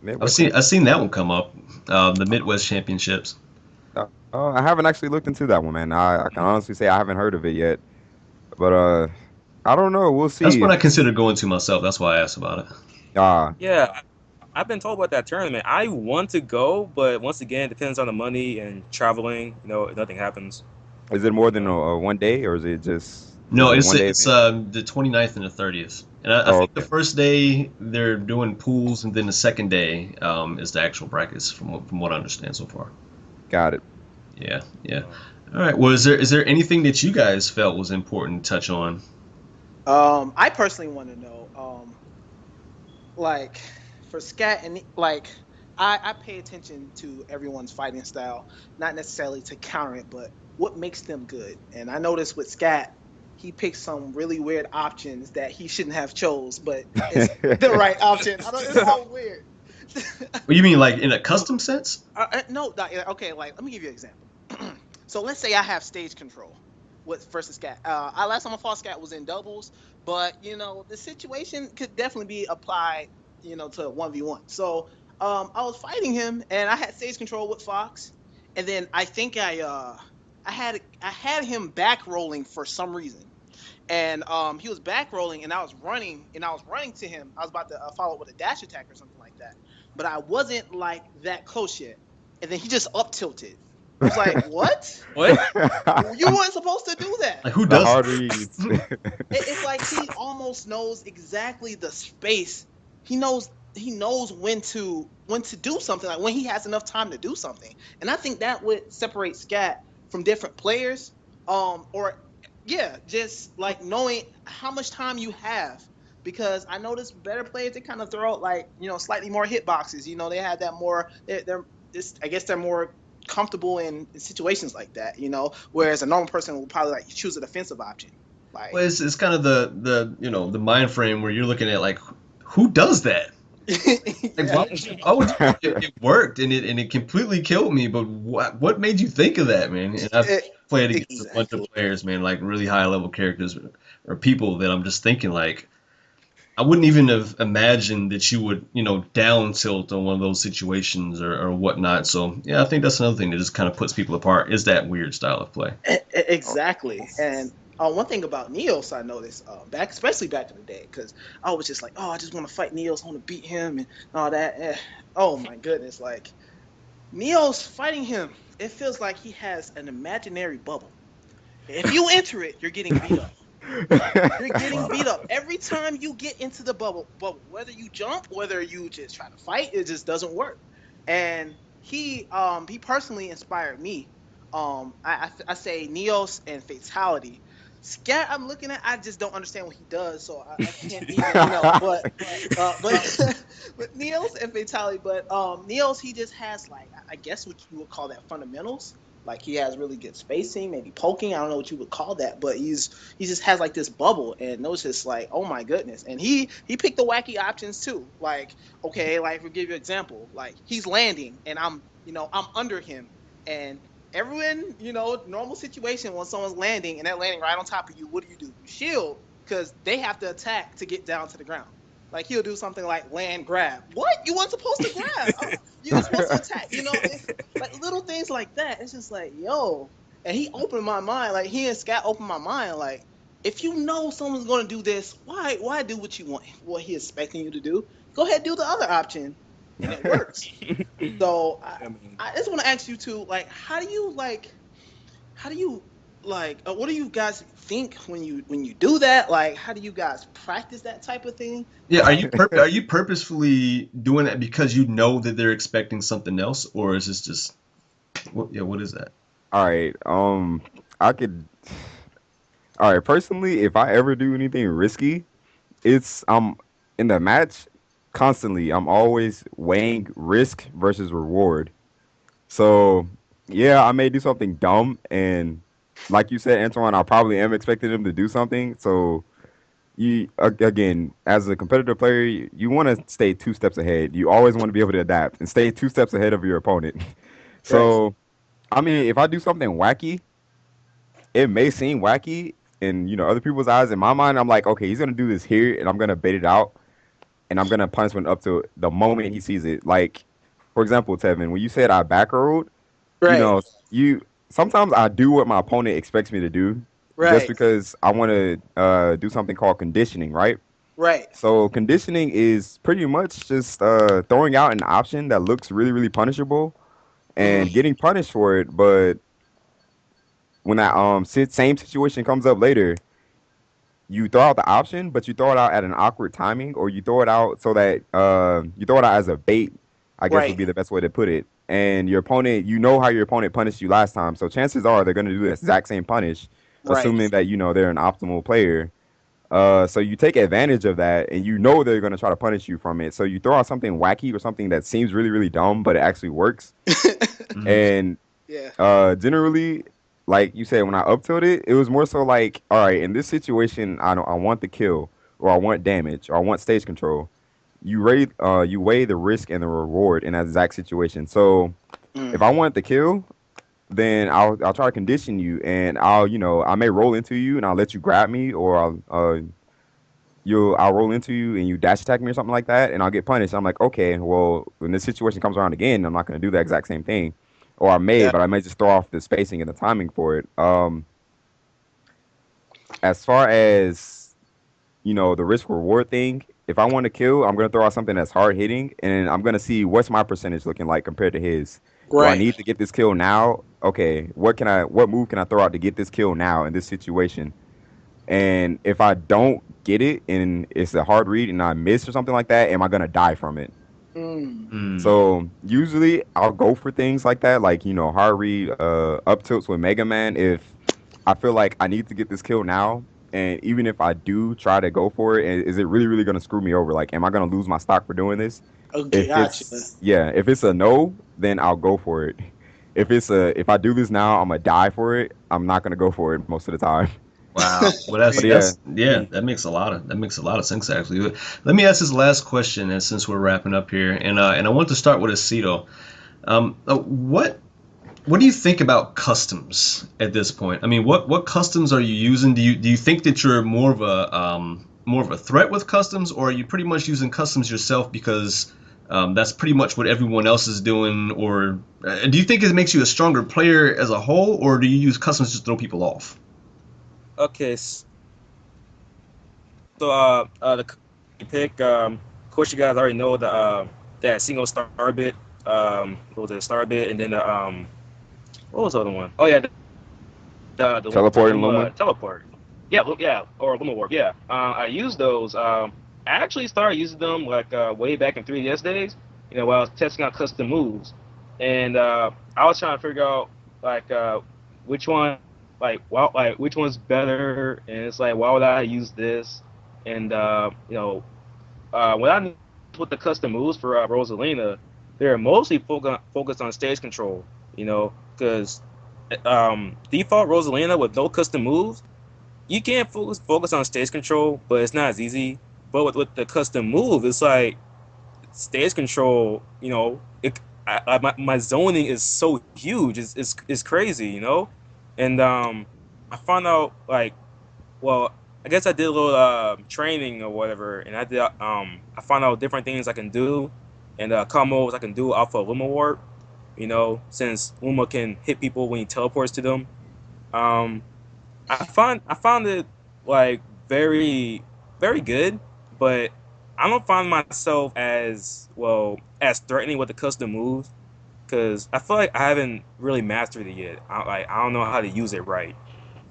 Midwest I've seen Championship. that one come up. The Midwest Championships. I haven't actually looked into that one, man. I can honestly say I haven't heard of it yet. But I don't know. We'll That's see. what I consider going to myself. That's why I asked about it. Uh, yeah, I've been told about that tournament. I want to go, but once again, it depends on the money and traveling. Nothing happens. is it more than So, one day, or No, is it a it's 1 day it's event? the 29th and the 30th. And I Oh, think the okay, first day they're doing pools, and then the second day is the actual brackets, from what I understand so far. got it. Yeah, yeah. uh, All right. Well, is there anything that you guys felt was important to touch on? I personally want to know, like for ScAtt and like I pay attention to everyone's fighting style, not necessarily to counter it, but what makes them good. And I noticed with ScAtt, he picked some really weird options that he shouldn't have chose, but it's the right option. I don't. It's so weird. Well, you mean like in a custom sense? No, okay. Like, let me give you an example. So let's say I have stage control with versus ScAtt. I last time I fought ScAtt was in doubles, but the situation could definitely be applied, to 1v1. So I was fighting him, and I had stage control with Fox, and then I think I had him back rolling for some reason, and he was back rolling, and I was running to him. I was about to follow up with a dash attack or something like that, but I wasn't like that close yet, and then he just up tilted. I was like, what? what? You weren't supposed to do that. Like who The does hard that? reads. It's like he almost knows exactly the space. He knows when to do something, like when he has enough time to do something. And I think that would separate ScAtt from different players. Or yeah, just like knowing how much time you have. Because I noticed better players, they kind of throw out like, slightly more hitboxes. They have that more I guess they're more comfortable in situations like that, whereas a normal person will probably like choose a defensive option. Like Well, it's kind of the mind frame where you're looking at like who does that? Like yeah. why would it worked and it completely killed me, but what made you think of that, man? And I've It- played against a bunch of exactly. players, man, like really high level characters or people that I'm just thinking like I wouldn't even have imagined that you would, down tilt on one of those situations or whatnot. So yeah, I think that's another thing that just kind of puts people apart is that weird style of play. Exactly. And one thing about Neos I noticed, especially back in the day, because I was just like, oh, I just want to fight Neos, I want to beat him and all that. Oh my goodness, like Neos fighting him, it feels like he has an imaginary bubble. If you enter it, you're getting beat up. You're getting beat up every time you get into the bubble. Whether you jump, whether you just try to fight, it just doesn't work. And he personally inspired me. I say Neos and Fatality. ScAtt, I'm looking at. I just don't understand what he does, so I can't even but but Neos and Fatality. But Neos, he just has like I guess what you would call that fundamentals. Like he has really good spacing, maybe poking. I don't know what you would call that, but he just has like this bubble, and it was just like, oh my goodness. And he picked the wacky options too. Like, okay, like we'll give you an example. Like he's landing, and I'm under him, and everyone, normal situation when someone's landing and they're landing right on top of you, what do? You shield because they have to attack to get down to the ground. Like he'll do something like land grab. What? You weren't supposed to grab. You were supposed to attack. It's like little things like that. It's just like, yo. And he opened my mind. Like he and ScAtt opened my mind. Like if you know someone's gonna do this, why do what you want, what he expecting you to do? Go ahead, do the other option. and it works. So I mean, I just want to ask you too, like, how do you what do you guys think when you do that? Like, how do you guys practice that type of thing? Yeah, Like, are you purposefully doing that because you know that they're expecting something else, or is this just what is that? All right. I could. All right. Personally, if I ever do anything risky, it's in the match constantly. I'm always weighing risk versus reward. So yeah, I may do something dumb, and like you said, Antoine, I probably am expecting him to do something. So again, as a competitive player, you want to stay 2 steps ahead. You always want to be able to adapt and stay 2 steps ahead of your opponent. right, So I mean, if I do something wacky, it may seem wacky in other people's eyes. In my mind, I'm like, okay, he's gonna do this here, and I'm gonna bait it out, and I'm gonna punish him up to the moment he sees it. Like, for example, Tevin, when you said I back rolled, you right, know, you sometimes I do what my opponent expects me to do, just right, because I want to do something called conditioning, right? right. So conditioning is pretty much just throwing out an option that looks really, really punishable Hmm. and getting punished for it. But when that same situation comes up later, you throw out the option, but you throw it out at an awkward timing, or you throw it out so that you throw it out as a bait, I guess would Right, be the best way to put it. And your opponent, you know how your opponent punished you last time, so chances are they're going to do the exact same punish, right. assuming that they're an optimal player. So you take advantage of that, and they're going to try to punish you from it. So you throw out something wacky or something that seems really, really dumb, but it actually works. Hmm. And Yeah. generally, like you said, when I up tilted, it was more so like, all right, in this situation, I want the kill, or I want damage, or I want stage control. You weigh the risk and the reward in that exact situation. So if Mm. I want the kill, then I'll try to condition you, and I may roll into you and I'll let you grab me, or I'll roll into you and you dash attack me or something like that, and I'll get punished. I'm like, okay, well, when this situation comes around again, I'm not going to do the exact same thing, or Yeah. but I may just throw off the spacing and the timing for it. As far as the risk reward thing, if I want to kill, I'm going to throw out something that's hard hitting, and I'm going to see what's my percentage looking like compared to his. Do I Right. need to get this kill now? Okay, what move can I throw out to get this kill now in this situation? And if I don't get it and it's a hard read and I miss or something like that, am I gonna die from it? Mm. Mm. So usually I'll go for things like that, like hard read, up tilts with Mega Man. If I feel like I need to get this kill now, and even if I do try to go for it, is it really really gonna screw me over? Like, am I gonna lose my stock for doing this? Okay, gotcha. If it's a no, then I'll go for it. If I do this now, I'm gonna die for it. I'm not gonna go for it most of the time. Wow. Well, But yeah, that makes a lot of sense actually. Let me ask this last question, and since we're wrapping up here, and I want to start with Asido. What do you think about customs at this point? I mean, what customs are you using? Do you think that you're more of a threat with customs, or are you pretty much using customs yourself because that's pretty much what everyone else is doing? Or do you think it makes you a stronger player as a whole, or do you use customs to throw people off? okay, so the pick, of course, you guys already know that single star bit, what was it, star bit, and then what was the other one? Oh yeah, the teleporting Luma Luma. teleport. Yeah, yeah, or Luma warp. Yeah, I used those. I actually started using them like way back in 3DS days. While I was testing out custom moves, and I was trying to figure out like which one, like which one's better, and it's like why would I use this? And when I knew with the custom moves for Rosalina, they're mostly focused on stage control. Because default Rosalina with no custom moves, you can focus on stage control, but it's not as easy. But with the custom move, it's like stage control. My zoning is so huge. It's crazy. And I found out like, well, I guess I did a little training or whatever, and I found out different things I can do, and combos I can do off of Luma Warp. Since Luma can hit people when he teleports to them. Um, I found it like very very good, but I don't find myself as threatening with the custom moves because I feel like I haven't really mastered it yet. I don't know how to use it right.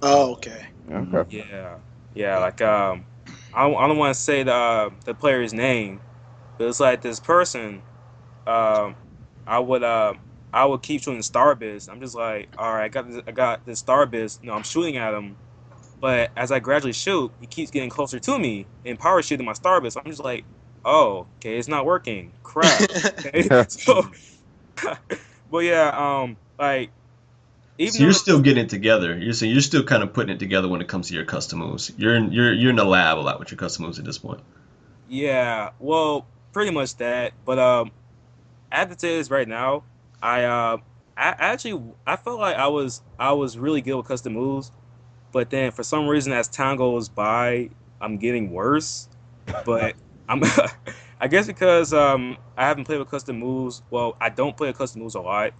Oh, okay. Okay. Yeah, yeah. I don't want to say the player's name, but it's like this person. Um, I would I would keep shooting Starbits. I'm just like, all right, I got this Starbits. I'm shooting at him, but as I gradually shoot, he keeps getting closer to me and power shooting my Starbits. I'm just like, oh, okay, it's not working. Crap. Okay, so, but yeah, like even So though you're the still custom, getting it together. You're still kind of putting it together when it comes to your custom moves. You're in the lab a lot with your custom moves at this point. yeah, well, pretty much that. But I have to say this right now. I actually I felt like I was really good with custom moves, but then for some reason as time goes by, I'm getting worse. But I'm I guess because I haven't played with custom moves. Well, I don't play with custom moves a lot,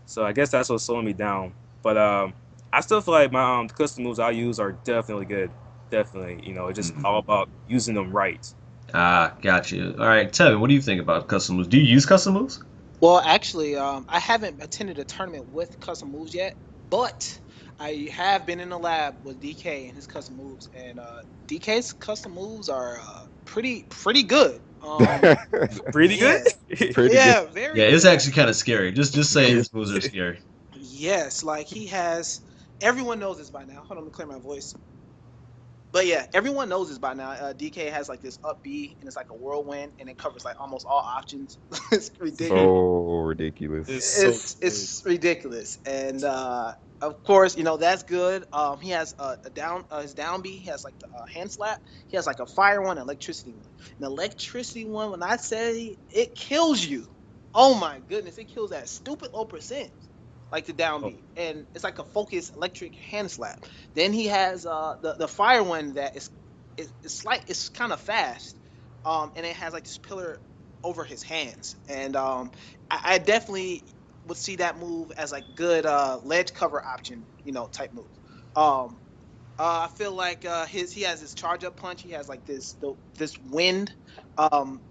so I guess that's what's slowing me down. But I still feel like my the custom moves I use are definitely good. Definitely, it's just all about using them right. Ah, got you. All right, Tevin, what do you think about custom moves? Do you use custom moves? Well, actually, I haven't attended a tournament with custom moves yet, but I have been in the lab with DK and his custom moves, and DK's custom moves are pretty good. Pretty good. Yeah, Pretty good. yeah, very Yeah, it's good actually kind actually. of scary. Just saying his moves are scary. Yes, like he has. Everyone knows this by now. Hold on, let me clear my voice. But yeah, everyone knows this by now. DK has like this up B, and it's like a whirlwind, and it covers like almost all options. It's ridiculous. So ridiculous. It's so good. It's ridiculous, and of course, that's good. He has a down his down B. He has like the hand slap. He has like a fire one, electricity one. An electricity one, when I say it kills you, oh my goodness, it kills that stupid low percent, like the down Oh, B, and it's like a focused electric hand slap. Then he has the fire one that it's kind of fast, and it has like this pillar over his hands, and I definitely would see that move as like good ledge cover option, type move. Um, I feel like he has this charge up punch. He has like this wind um,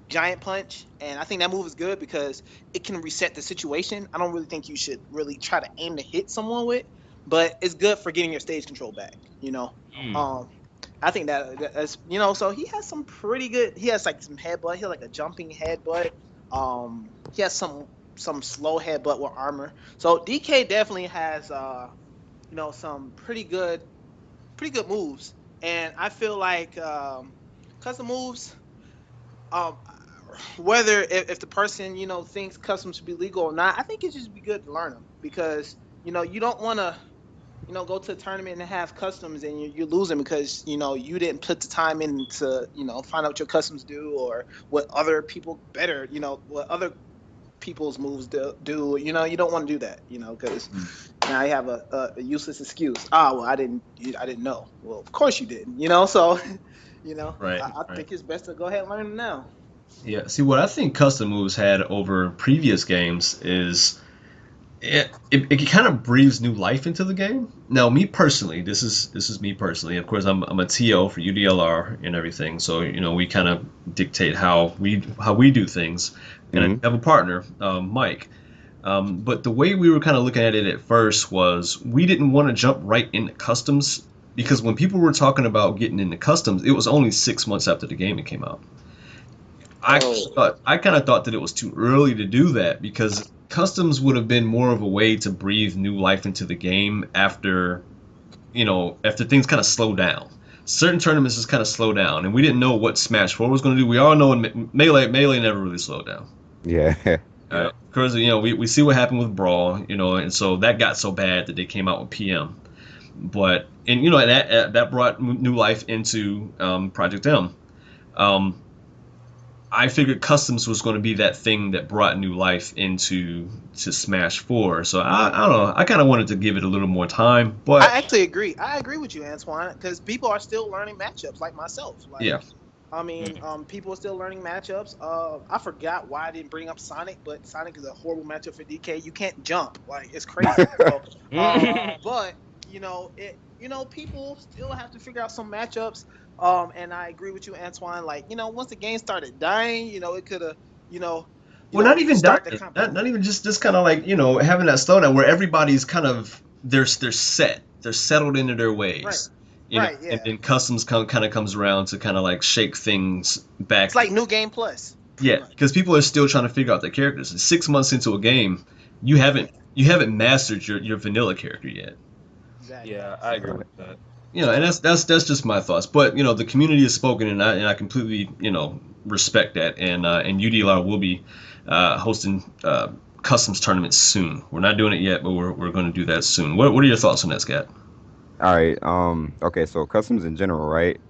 giant punch, and I think that move is good because it can reset the situation. I don't really think you should really try to aim to hit someone with, but it's good for getting your stage control back. mm. Um, I think that's So he has some pretty good. He has like some headbutt. He has like a jumping headbutt. He has some slow headbutt with armor. So DK definitely has some pretty good moves, and I feel like custom moves. Um, whether if the person thinks custom should be legal or not, I think it should be good to learn them because you don't want to go to a tournament and have customs and you're losing because you didn't put the time in to find out what your customs do or what other people better what other people's moves do. You don't want to do that because now you have a useless excuse. Well, I didn't know. Well, of course you didn't. So Right, I right. think it's best to go ahead and learn them now. Yeah. See, what I think custom moves had over previous games is it kind of breathes new life into the game. Now, me personally, this is me personally. Of course, I'm a TO for UDLR and everything, so we kind of dictate how we do things. And I Mhm. have a partner, Mike. But the way we were kind of looking at it at first was we didn't want to jump right into customs because when people were talking about getting into customs, it was only 6 months after the game came out. Oh, I kind of thought that it was too early to do that because customs would have been more of a way to breathe new life into the game after things kind of slow down. Certain tournaments just kind of slow down, and we didn't know what Smash 4 was going to do. We all know Melee never really slowed down. Yeah. Yep. Because we see what happened with Brawl, and so that got so bad that they came out with PM. And that brought new life into Project M. Um, I figured customs was going to be that thing that brought new life to Smash 4. So I don't know. I kind of wanted to give it a little more time, but I actually agree. I agree with you, Antoine, because people are still learning matchups like myself. yeah. Like, I mean, people are still learning matchups. I forgot why I didn't bring up Sonic, but Sonic is a horrible matchup for DK. You can't jump, like it's crazy. So, but people still have to figure out some matchups. And I agree with you, Antoine. Like, once the game started dying, it could have, you know, Well, not even start the dying. Not even just kind of like having that slowdown where everybody's kind of they're set. They're settled into their right, ways. right, And yeah. then customs kind of comes around to kind of like shake things back. It's like New Game Plus. Yeah, because people are still trying to figure out their characters. And 6 months into a game, you haven't mastered your vanilla character yet. Exactly. Yeah, I agree with that. And that's just my thoughts. But the community has spoken, and I completely respect that. And UDLR will be hosting customs tournaments soon. We're not doing it yet, but we're going to do that soon. What are your thoughts on that, ScAtt? All right. Okay. So customs in general, right?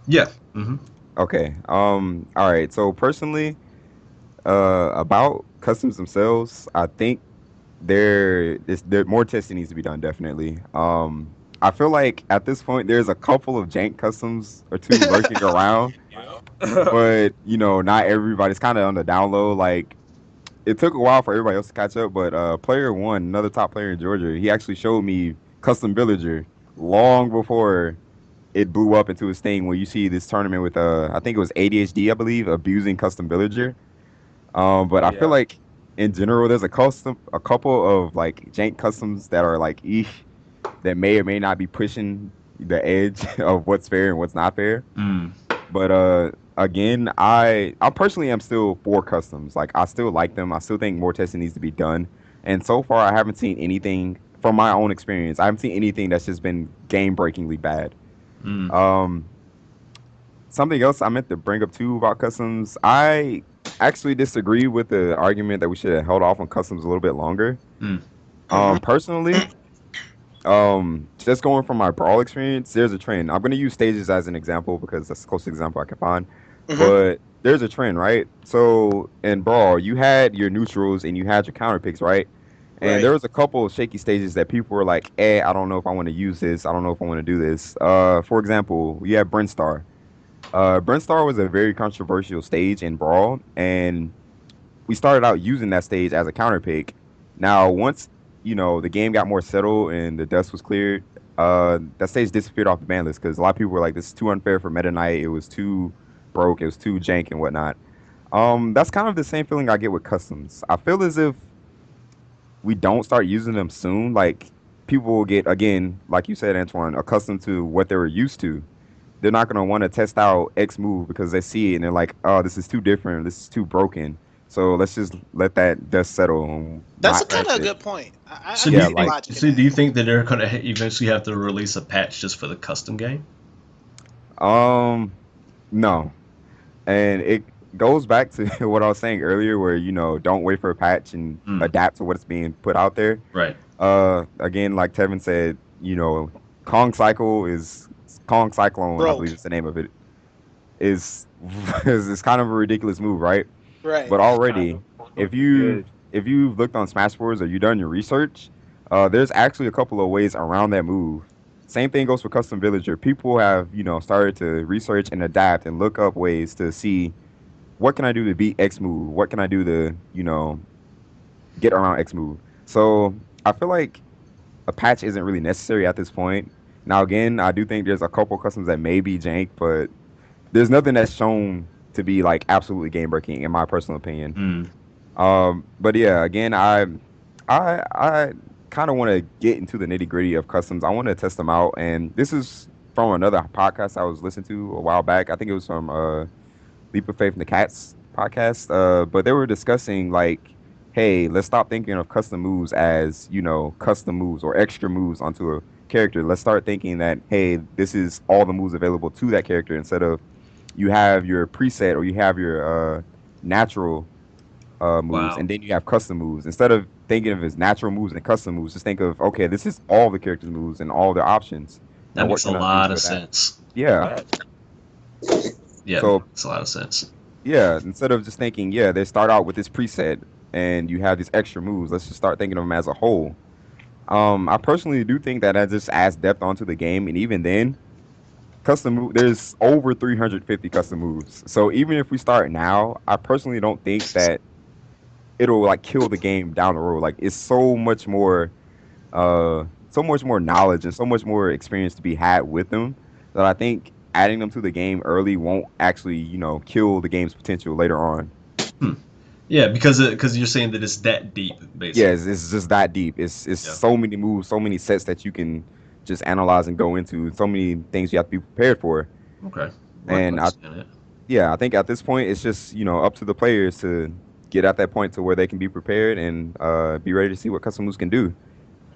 Yeah. Mm-hmm. Okay. All right. So personally, about customs themselves, I think there more testing needs to be done. Definitely. I feel like at this point there's a couple of jank customs or two lurking around, Yeah. but not everybody's kind of on the down low. Like it took a while for everybody else to catch up, but player one, another top player in Georgia, he actually showed me custom villager long before it blew up into his thing. Where you see this tournament with I think it was ADHD, I believe, abusing custom villager. But I feel Yeah. like in general, there's a couple of like jank customs that are like that may or may not be pushing the edge of what's fair and what's not fair. Mm. But again, I personally am still for customs. Like I still like them. I still think more testing needs to be done. And so far, I haven't seen anything from my own experience. I haven't seen anything that's just been game breakingly bad. Mm. Something else I meant to bring up too about customs. I actually disagree with the argument that we should have held off on customs a little bit longer. Mm. Personally, just going from my brawl experience, there's a trend. I'm gonna use stages as an example because that's the closest example I can find. But there's a trend, right? So in brawl, you had your neutrals and you had your counter picks, right? And Right. there was a couple of shaky stages that people were like, I don't know if I want to use this. I don't know if I want to do this. For example, we had Brinstar. Brinstar was a very controversial stage in Brawl, and we started out using that stage as a counter pick. Now, once the game got more settled and the dust was cleared, that stage disappeared off the ban list because a lot of people were like, "This is too unfair for Meta Knight. It was too broke. It was too jank and whatnot." That's kind of the same feeling I get with customs. I feel as if we don't start using them soon, like people will get again, like you said, Antoine, accustomed to what they were used to. They're not gonna want to test out X move because they see it and they're like, "Oh, this is too different. This is too broken." So let's just let that dust settle and That's not kind of test a it. good point. I So can Yeah, see the like logic in do you that. think that they're going to eventually have to release a patch just for the custom game? um no, and it goes back to what I was saying earlier, where don't wait for a patch and Mm. adapt to what's being put out there. Right. Again, like Tevin said, Kong Cycle is Kong Cyclone, I Broke. believe is the name of it. Is is kind of a ridiculous move, right? Right. But already, if you Good. if you've looked on Smash Wars or you've done your research, there's actually a couple of ways around that move. Same thing goes for Custom Villager. People have started to research and adapt and look up ways to see what can I do to beat X move. What can I do to get around X move. So I feel like a patch isn't really necessary at this point. Now again, I do think there's a couple customs that may be jank, but there's nothing that's shown to be like absolutely game breaking in my personal opinion. Mm. But yeah, again, I kind of want to get into the nitty gritty of customs. I want to test them out, and this is from another podcast I was listening to a while back. I think it was from Leap of Faith and the Cats podcast. But they were discussing like, hey, let's stop thinking of custom moves as custom moves or extra moves onto a character. Let's start thinking that, hey, this is all the moves available to that character instead of you have your preset or you have your natural moves Wow. and then you have custom moves. Instead of thinking of as natural moves and custom moves, just think of, okay, this is all the characters' moves and all their options. That Now, makes a can I do lot of with that? sense. Yeah. Yeah, So makes a lot of sense. yeah, instead of just thinking, yeah, they start out with this preset and you have these extra moves. Let's just start thinking of them as a whole. I personally do think that just adds depth onto the game, and even then, there's over 350 custom moves. So even if we start now, I personally don't think that it'll like kill the game down the road. Like it's so much more knowledge and so much more experience to be had with them that I think adding them to the game early won't actually, kill the game's potential later on. Hmm. Yeah, because you're saying that it's that deep, Yeah, basically. it's just that deep. It's Yeah. so many moves, so many sets that you can just analyze and go into. So many things you have to be prepared for. Okay. Well, I can And understand it. I think at this point it's just up to the players to get at that point to where they can be prepared and be ready to see what custom moves can do.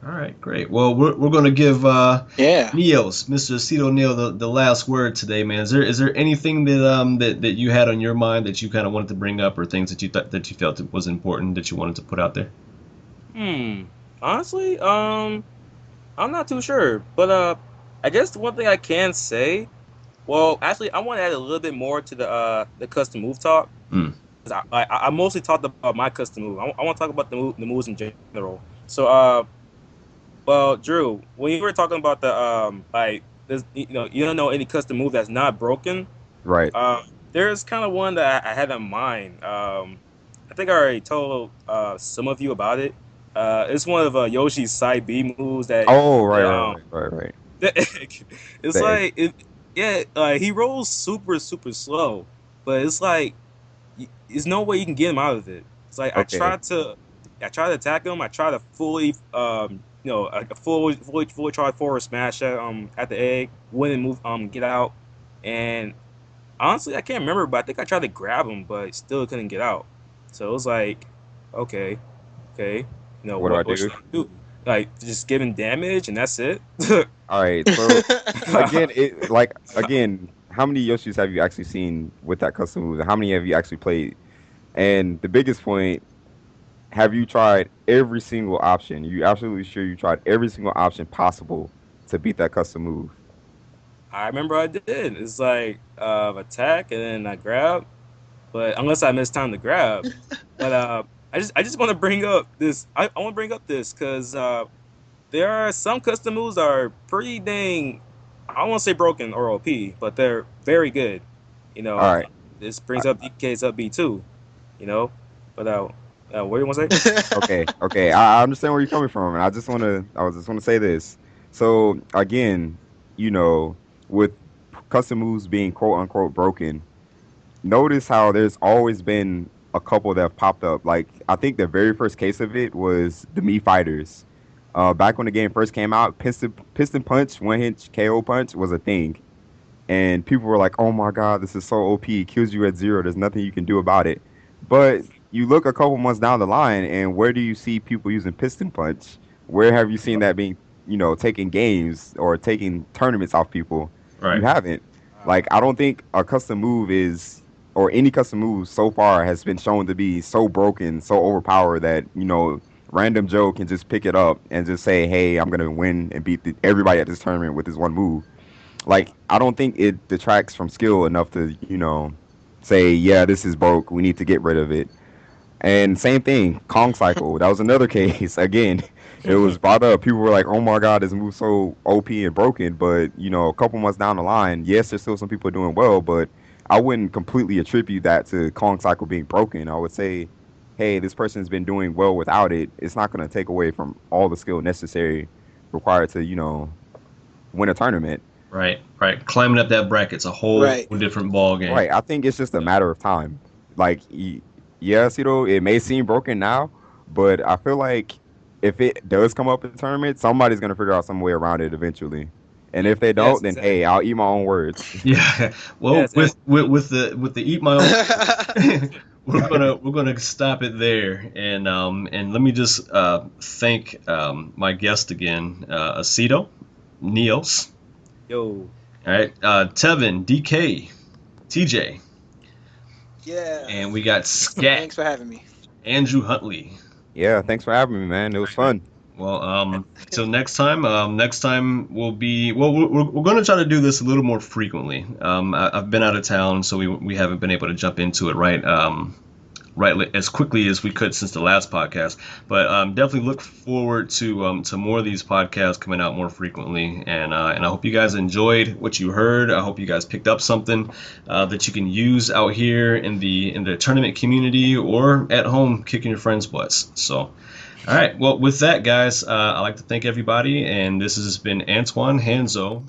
All right, great. Well, we're going to give Yeah. Mr. Aceto Neil, the last word today, man. Is there anything that you had on your mind that you kind of wanted to bring up, or things that you thought that you felt was important that you wanted to put out there? Honestly, I'm not too sure, but I guess the one thing I can say, well, actually, I want to add a little bit more to the custom move talk. Hmm. 'Cause I mostly talked about my custom move. I want to talk about the moves in general. So, well, Drew, when you were talking about the like, this, you don't know any custom move that's not broken. Right. There's kind of one that I had in mind. I think I already told some of you about it. It's one of Yoshi's side B moves Oh, right, that right, right, right, right. it's The like yeah, he rolls super super slow, but it's like there's no way you can get him out of it. It's like okay. I try to attack him. I try to fully a fully try forward smash at the egg, win and move get out, and honestly I can't remember, but I think I tried to grab him, but still couldn't get out. So it was like, okay, okay, What do I what do? should I do? Like just give him damage and that's it. All right. So again, how many Yoshis have you actually seen with that custom move? How many have you actually played? And the biggest point, have you tried every single option? You absolutely sure you tried every single option possible to beat that custom move? I remember I did. It's like attack and then I grab, but unless I miss time to grab. But I just want to bring up this. I want to bring up this because there are some custom moves that are pretty dang. I won't say broken or OP, but they're very good. You All know, right. this brings up DK's up B2. You know, but what do you want to say? Okay. I understand where you're coming from, and I just want to say this. So again, you know, with custom moves being quote unquote broken, notice how there's always been a couple that have popped up. Like I think the very first case of it was the Mii Fighters. Back when the game first came out, piston punch, one hit KO punch was a thing, and people were like, "Oh my god, this is so OP! It kills you at zero. There's nothing you can do about it." But you look a couple months down the line, and where do you see people using piston punch? Where have you seen that being, taking games or taking tournaments off people? You Right. haven't. Like, I don't think a custom move is, or any custom move so far has been shown to be so broken, so overpowered that random Joe can just pick it up and just say, "Hey, I'm gonna win and beat everybody at this tournament with this one move." Like I don't think it detracts from skill enough to say, yeah, this is broke, we need to get rid of it. And same thing, Kong Cycle, that was another case. Again, it was brought up, people were like, oh my god, this move's so OP and broken. But a couple months down the line, yes, there's still some people doing well, but I wouldn't completely attribute that to Kong Cycle being broken. I would say, hey, this person's been doing well without it. It's not going to take away from all the skill necessary required to win a tournament. Right. Right. Climbing up that bracket's a whole Right. different ball game. Right. I think it's just a matter of time. Like, yes, it may seem broken now, but I feel like if it does come up in the tournament, somebody's gonna figure out some way around it eventually. And if they Yes, don't, then exactly. hey, I'll eat my own words. Yeah. Well, Yes, and with the eat my own, we're gonna stop it there, and let me just thank my guest again, Asido, Niels, yo, all right, Tevin, DK, TJ, Yeah. and we got ScAtt, Thanks for having me. Andrew Huntley. Yeah, thanks for having me, man. It was Great. fun. Well, till next time we'll be we're going to try to do this a little more frequently. I've been out of town, so we haven't been able to jump into it right as quickly as we could since the last podcast. But definitely look forward to more of these podcasts coming out more frequently. And I hope you guys enjoyed what you heard. I hope you guys picked up something that you can use out here in the tournament community or at home kicking your friends' butts. So. All right. Well, with that, guys, I'd like to thank everybody, and this has been Antoine, Hanzo,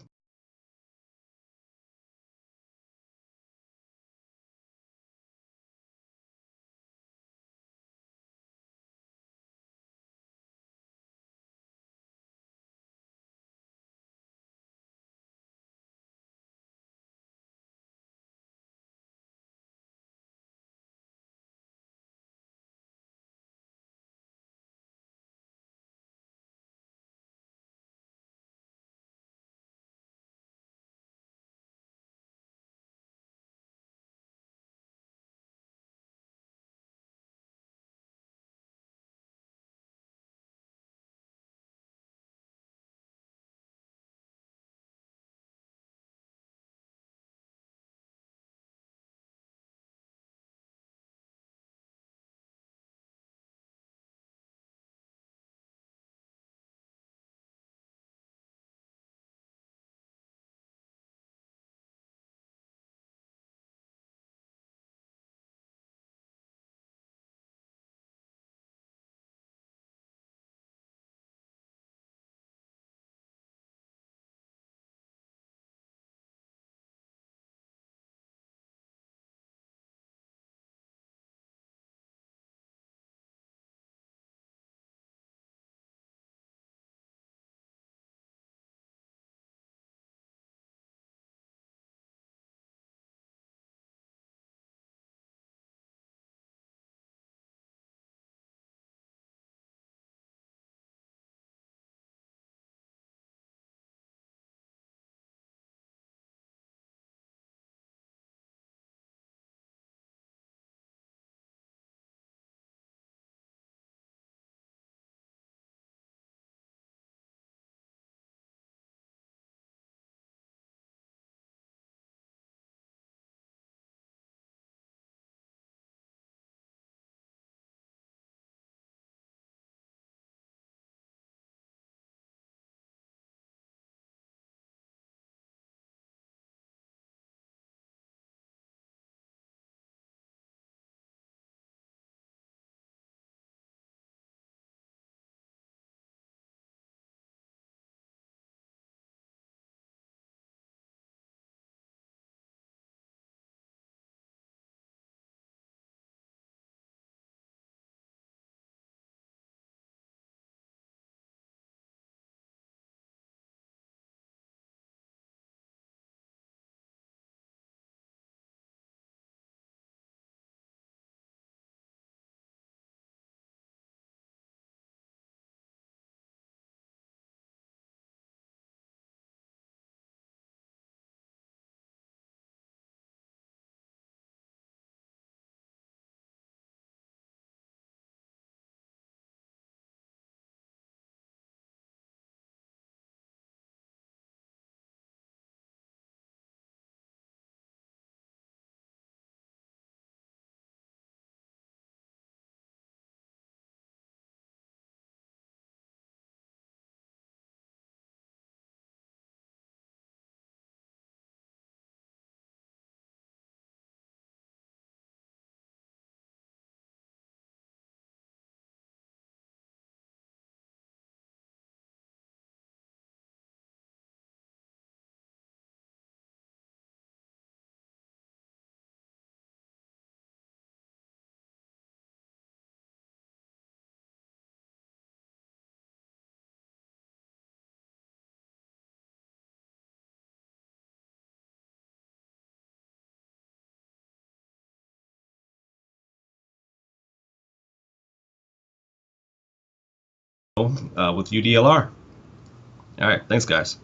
with UDLR. All right, thanks, guys.